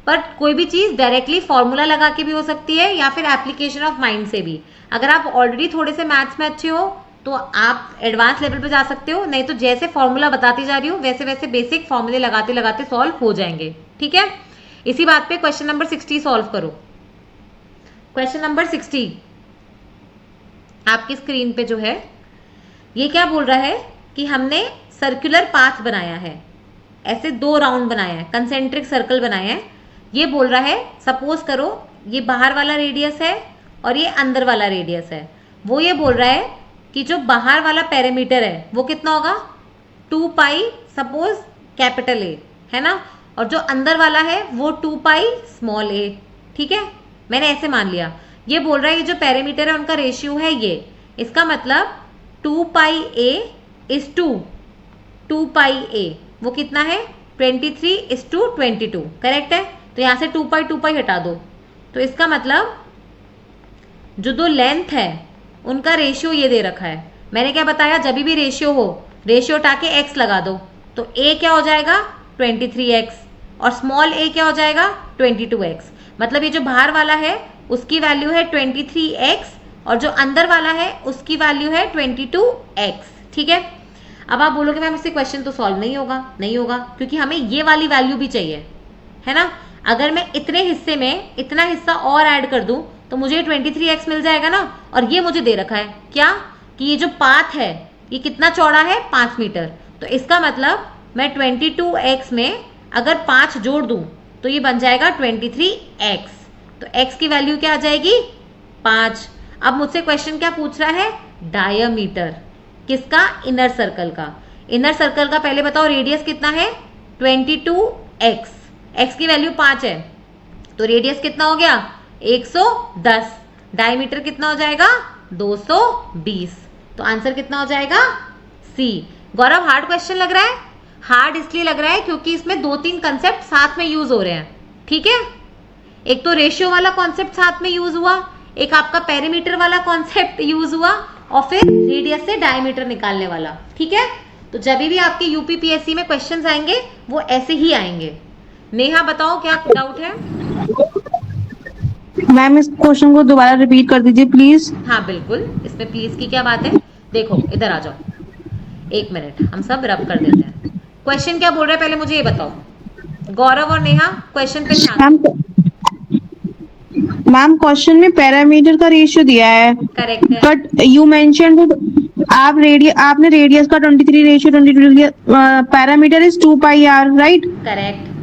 पर कोई भी चीज डायरेक्टली फॉर्मूला लगा के भी हो सकती है या फिर एप्लीकेशन ऑफ माइंड से भी। अगर आप ऑलरेडी थोड़े से मैथ्स में अच्छे हो तो आप एडवांस लेवल पे जा सकते हो, नहीं तो जैसे फॉर्मूला बताती जा रही हूँ वैसे वैसे बेसिक फॉर्मूले लगाते लगाते सॉल्व हो जाएंगे। ठीक है, इसी बात पे क्वेश्चन नंबर 60 सॉल्व करो। क्वेश्चन नंबर 60 आपकी स्क्रीन पे जो है, ये क्या बोल रहा है कि हमने सर्कुलर पाथ बनाया है, ऐसे 2 राउंड बनाया है, कंसेंट्रिक सर्कल बनाया है। ये बोल रहा है सपोज करो ये बाहर वाला रेडियस है और ये अंदर वाला रेडियस है। वो ये बोल रहा है कि जो बाहर वाला पैरामीटर है वो कितना होगा 2 पाई सपोज कैपिटल ए, है ना, और जो अंदर वाला है वो 2 पाई स्मॉल ए। ठीक है, मैंने ऐसे मान लिया। ये बोल रहा है कि जो पैरामीटर है उनका रेशियो है ये, इसका मतलब 2 पाई ए इज टू 2 पाई ए, वो कितना है 23:22, करेक्ट है। तो यहां से 2 पाई हटा दो, तो इसका मतलब जो 2 लेंथ है उनका रेशियो ये दे रखा है। मैंने क्या बताया, जब भी रेशियो हो, रेशियो हटा के x लगा दो, तो a क्या हो जाएगा 23x और स्मॉल a क्या हो जाएगा 22x। मतलब ये जो बाहर वाला है उसकी वैल्यू है 23x और जो अंदर वाला है उसकी वैल्यू है 22x। ठीक है, अब आप बोलोगे मैम इससे क्वेश्चन तो सॉल्व नहीं होगा। नहीं होगा क्योंकि हमें ये वाली वैल्यू भी चाहिए, है ना। अगर मैं इतने हिस्से में इतना हिस्सा और ऐड कर दूं तो मुझे 23x मिल जाएगा ना। और ये मुझे दे रखा है क्या कि ये जो पाथ है ये कितना चौड़ा है, 5 मीटर। तो इसका मतलब मैं 22x में अगर 5 जोड़ दूं तो ये बन जाएगा 23x। तो x की वैल्यू क्या आ जाएगी, 5। अब मुझसे क्वेश्चन क्या पूछ रहा है, डायमीटर किसका, इनर सर्कल का। इनर सर्कल का पहले बताओ रेडियस कितना है, 22x। x की वैल्यू 5 है तो रेडियस कितना हो गया, 110। डायमीटर कितना हो जाएगा, 220। तो आंसर कितना हो जाएगा, सी। गौरव हार्ड क्वेश्चन लग रहा है? हार्ड इसलिए लग रहा है क्योंकि इसमें 2-3 कंसेप्ट साथ में यूज हो रहे हैं। ठीक है, एक तो रेशियो वाला कॉन्सेप्ट साथ में यूज हुआ, एक आपका पेरीमीटर वाला कॉन्सेप्ट यूज हुआ, और फिर रेडियस से डायमीटर निकालने वाला। ठीक है, तो जब भी आपके यूपीपीएससी में क्वेश्चंस आएंगे वो ऐसे ही आएंगे। नेहा बताओ क्या डाउट है? मैम इस क्वेश्चन को दोबारा रिपीट कर दीजिए प्लीज। हाँ बिल्कुल, इसमें प्लीज की क्या बात है। देखो इधर आ जाओ, 1 मिनट हम सब रब कर देते हैं। क्वेश्चन क्या बोल रहे हैं पहले मुझे ये बताओ, गौरव और नेहा क्वेश्चन पे ध्यान। मैम क्वेश्चन में पैरामीटर का रेशियो दिया है, करेक्ट है, बट यू मेंशन आपने रेडियस का 23 रेशियो 22 दिया, parameter is 2 pi R, right? Correct.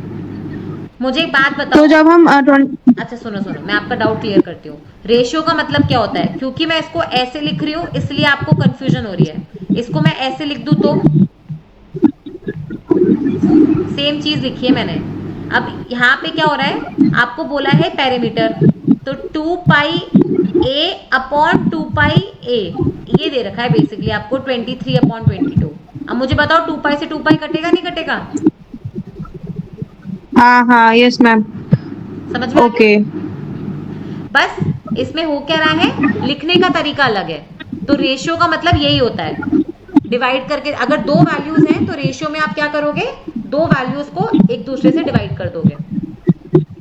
मुझे एक बात बताओ, तो जब हम अच्छा सुनो मैं आपका डाउट क्लियर करती हूँ। रेशियो का मतलब क्या होता है, क्योंकि मैं इसको ऐसे लिख रही हूँ इसलिए आपको कंफ्यूजन हो रही है। इसको मैं ऐसे लिख दूं तो सेम चीज लिखी है मैंने। अब यहाँ पे क्या हो रहा है, आपको बोला है पेरीमीटर, तो 2 पाई a अपॉन 2 पाई a ये दे रखा है बेसिकली आपको 23 अपॉन 22। अब मुझे बताओ 2 पाई से 2 पाई कटेगा नहीं कटेगा? हाँ यस मैम, समझ में? ओके। बस इसमें हो क्या रहा है, लिखने का तरीका अलग है। तो रेशियो का मतलब यही होता है, डिवाइड करके। अगर 2 वैल्यूज हैं तो रेशियो में आप क्या करोगे, 2 वैल्यूज को एक दूसरे से डिवाइड कर दोगे।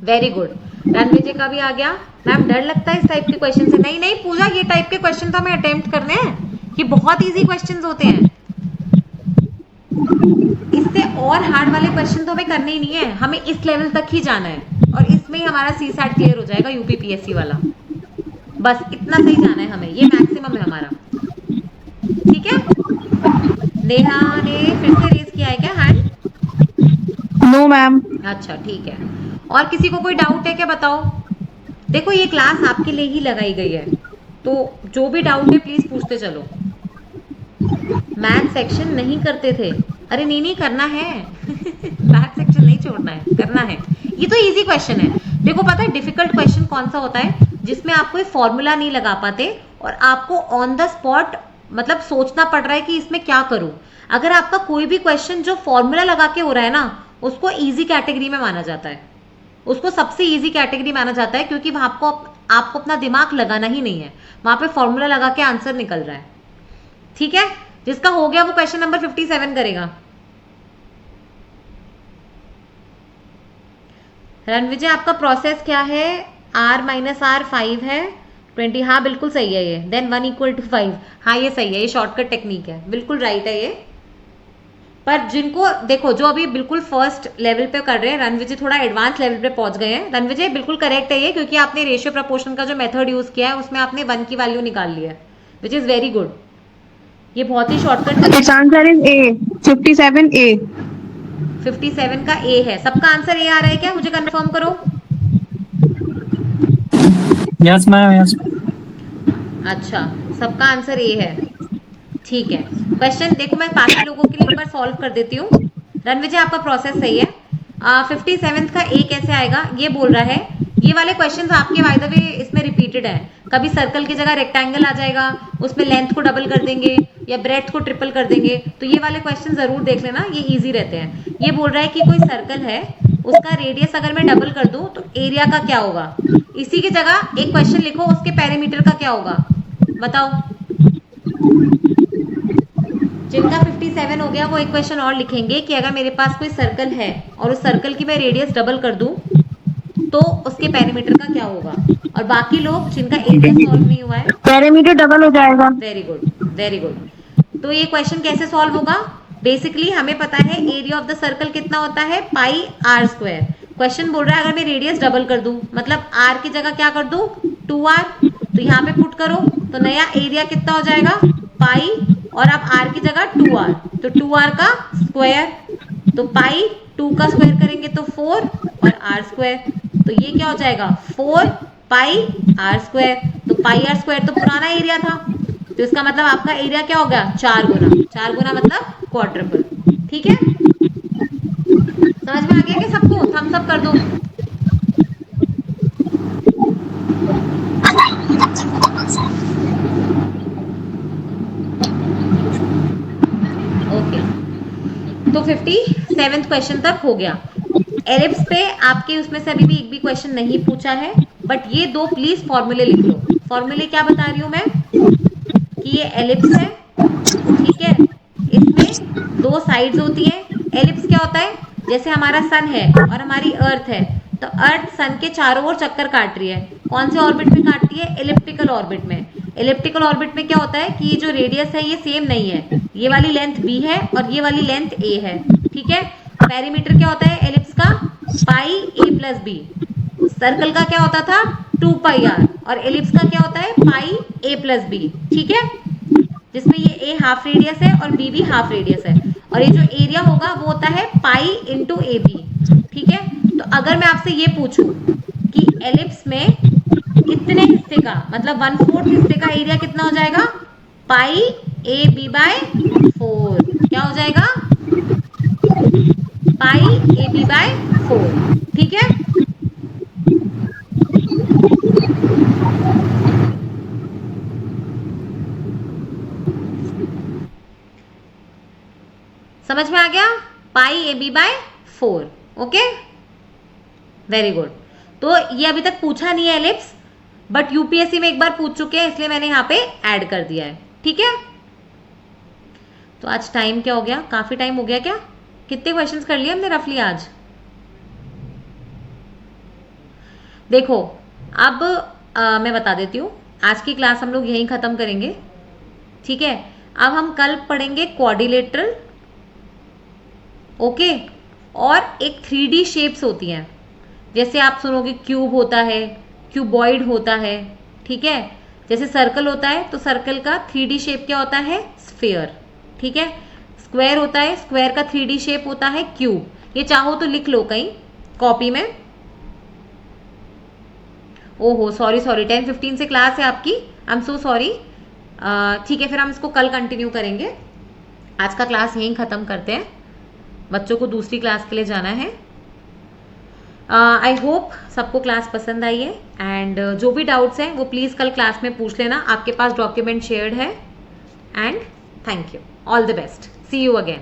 Very good. रणवीर जी का भी आ गया। मैम डर लगता है इस टाइप के क्वेश्चन से? नहीं पूजा, ये टाइप के क्वेश्चन तो हमें अटेम्प्ट करने हैं, ये बहुत इजी क्वेश्चंस होते हैं। इससे और हार्ड वाले क्वेश्चन तो हमें करने ही नहीं है, हमें इस लेवल तक ही जाना है और इसमें ही हमारा सीसैट क्लियर हो जाएगा यूपीपीएससी वाला। बस इतना सही जाना है हमें, ये मैक्सिमम है हमारा। ठीक है, नेहा ने फिर से रेज किया है क्या हैंड? No ma'am. अच्छा ठीक है, और किसी को कोई डाउट है क्या, बताओ। देखो ये क्लास आपके लिए ही लगाई गई है, तो जो भी डाउट है प्लीज पूछते चलो। मैथ सेक्शन नहीं करते थे, अरे नहीं करना है मैथ सेक्शन नहीं छोड़ना है, करना है। ये तो इजी क्वेश्चन है। देखो पता है डिफिकल्ट क्वेश्चन कौन सा होता है, जिसमें आप कोई फॉर्मूला नहीं लगा पाते और आपको ऑन द स्पॉट मतलब सोचना पड़ रहा है कि इसमें क्या करूं। अगर आपका कोई भी क्वेश्चन जो फॉर्मूला लगा के हो रहा है ना, उसको इजी कैटेगरी में माना जाता है, उसको सबसे इजी कैटेगरी माना जाता है, क्योंकि वहां आपको अपना दिमाग लगाना ही नहीं है, वहां पे फॉर्मूला लगा के आंसर निकल रहा है। ठीक है, जिसका हो गया वो क्वेश्चन नंबर 57 करेगा। रणविजय आपका प्रोसेस क्या है, r माइनस r 5 है 20, हाँ बिल्कुल सही है ये। देन 1 इक्वल टू 5, हाँ ये सही है, ये शॉर्टकट टेक्निक है, बिल्कुल राइट है ये। पर जिनको देखो जो अभी बिल्कुल फर्स्ट लेवल पे कर रहे हैं, रणविजय थोड़ा एडवांस लेवल पे पहुंच गए हैं। रणविजय बिल्कुल करेक्ट है ये, क्योंकि आपने रेशियो प्रपोर्शन का जो मेथड यूज किया है उसमें आपने 1 की वैल्यू निकाल ली है, विच इज वेरी गुड। ये बहुत ही shortcut. Its answer is A, 57A। 57 का ए है। सबका आंसर ए आ रहा है क्या, मुझे कंफर्म करो। Yes ma'am yes. अच्छा सबका आंसर ए है, ठीक है। क्वेश्चन देखो मैं बाकी लोगों के लिए एक बार सॉल्व कर देती हूँ। रणविजय आपका प्रोसेस सही है। 57 का ए कैसे आएगा, ये बोल रहा है। ये वाले क्वेश्चंस आपके बाय द वे इसमें रिपीटेड है। कभी सर्कल की जगह रेक्टेंगल आ जाएगा, उसमें लेंथ को डबल कर देंगे या ब्रेड्थ को ट्रिपल कर देंगे, तो ये वाले क्वेश्चन जरूर देख लेना, ये इजी रहते हैं। ये बोल रहा है कि कोई सर्कल है, उसका रेडियस अगर मैं डबल कर दूं तो एरिया का क्या होगा। इसी की जगह एक क्वेश्चन लिखो, उसके पेरीमीटर का क्या होगा बताओ। जिनका 57 हो गया वो एक क्वेश्चन और लिखेंगे कि अगर मेरे पास कोई सर्कल है और उस सर्कल की मैं रेडियस डबल कर दूं तो उसके पेरीमीटर का क्या होगा। और बाकी लोग जिनका एरिया सॉल्व नहीं हुआ है, पेरीमीटर डबल हो जाएगा। Very good very good. तो ये क्वेश्चन कैसे सॉल्व होगा, बेसिकली हमें पता है एरिया ऑफ द सर्कल कितना होता है, पाई आर स्क्वायर। क्वेश्चन बोल रहा है अगर मैं रेडियस डबल कर दूं, मतलब आर की जगह क्या कर दूं 2r, तो यहाँ पे पुट करो तो नया एरिया कितना हो जाएगा पाई, और अब आर की जगह 2r, तो 2r का स्क्वायर, तो पाई 2 का स्क्वायर करेंगे तो 4 और r स्क्वायर, तो ये क्या हो जाएगा 4 पाई आर स्क्वायर। तो पाई आर स्क्वायर तो पुराना एरिया था, तो इसका मतलब आपका एरिया क्या हो गया 4 गुना, 4 गुना मतलब क्वाड्रुपल। ठीक है, समझ में आ गया क्या सबको, थम्स अप कर दो। ओके, तो 57th क्वेश्चन तक हो गया। एलिप्स पे आपके उसमें से अभी भी एक भी क्वेश्चन नहीं पूछा है, बट ये दो प्लीज फॉर्मूले लिख लो। फॉर्मूले क्या बता रही हूं मैं कि ये एलिप्स है, ठीक है, इसमें दो साइड्स होती हैं। एलिप्स क्या होता है, जैसे हमारा सन है और हमारी अर्थ है, तो अर्थ सन के चारों ओर चक्कर काट रही है, कौन से ऑर्बिट में काटती है, एलिप्टिकल ऑर्बिट में। एलिप्टिकल ऑर्बिट में क्या होता है कि ये जो रेडियस है ये सेम नहीं है, ये वाली लेंथ b है और ये वाली लेंथ a है, ठीक है। पेरीमीटर क्या होता है एलिप्स का, पाई a प्लस बी। सर्कल का क्या होता था 2 पाई r, और एलिप्स का क्या होता है पाई a प्लस बी, ठीक है, जिसमें ये a हाफ रेडियस है और b भी हाफ रेडियस है, और ये जो एरिया होगा वो होता है पाई इंटू ए बी, ठीक है। तो अगर मैं आपसे ये पूछूं कि एलिप्स में इतने हिस्से का मतलब 1/4 हिस्से का एरिया कितना हो जाएगा, पाई ए बी बाय 4, क्या हो जाएगा पाई ए बी बाय 4, ठीक है। समझ में आ गया, pi A B by 4, okay very good. तो ये अभी तक पूछा नहीं है एलिप्स, बट यूपीएससी में एक बार पूछ चुके हैं, इसलिए मैंने यहाँ पे ऐड कर दिया है, ठीक है। तो आज टाइम क्या हो गया, काफी टाइम हो गया क्या, कितने क्वेश्चंस कर लिए हमने रफली आज। देखो अब मैं बता देती हूँ, आज की क्लास हम लोग यहीं खत्म करेंगे, ठीक है। अब हम कल पढ़ेंगे क्वाड्रिलेटरल, ओके, और एक 3D शेप्स होती हैं, जैसे आप सुनोगे क्यूब होता है, क्यूबॉइड होता है, ठीक है, जैसे सर्कल होता है तो सर्कल का 3D शेप क्या होता है स्फीयर, ठीक है। स्क्वायर होता है, स्क्वायर का 3D शेप होता है क्यूब। ये चाहो तो लिख लो कहीं कॉपी में। ओहो सॉरी 10:15 से क्लास है आपकी, आई एम सो सॉरी। ठीक है, फिर हम इसको कल कंटिन्यू करेंगे। आज का क्लास यहीं खत्म करते हैं, बच्चों को दूसरी क्लास के लिए जाना है। आई होप सबको क्लास पसंद आई है, एंड जो भी डाउट्स हैं वो प्लीज़ कल क्लास में पूछ लेना, आपके पास डॉक्यूमेंट शेयर्ड है। And thank you, all the best, see you again.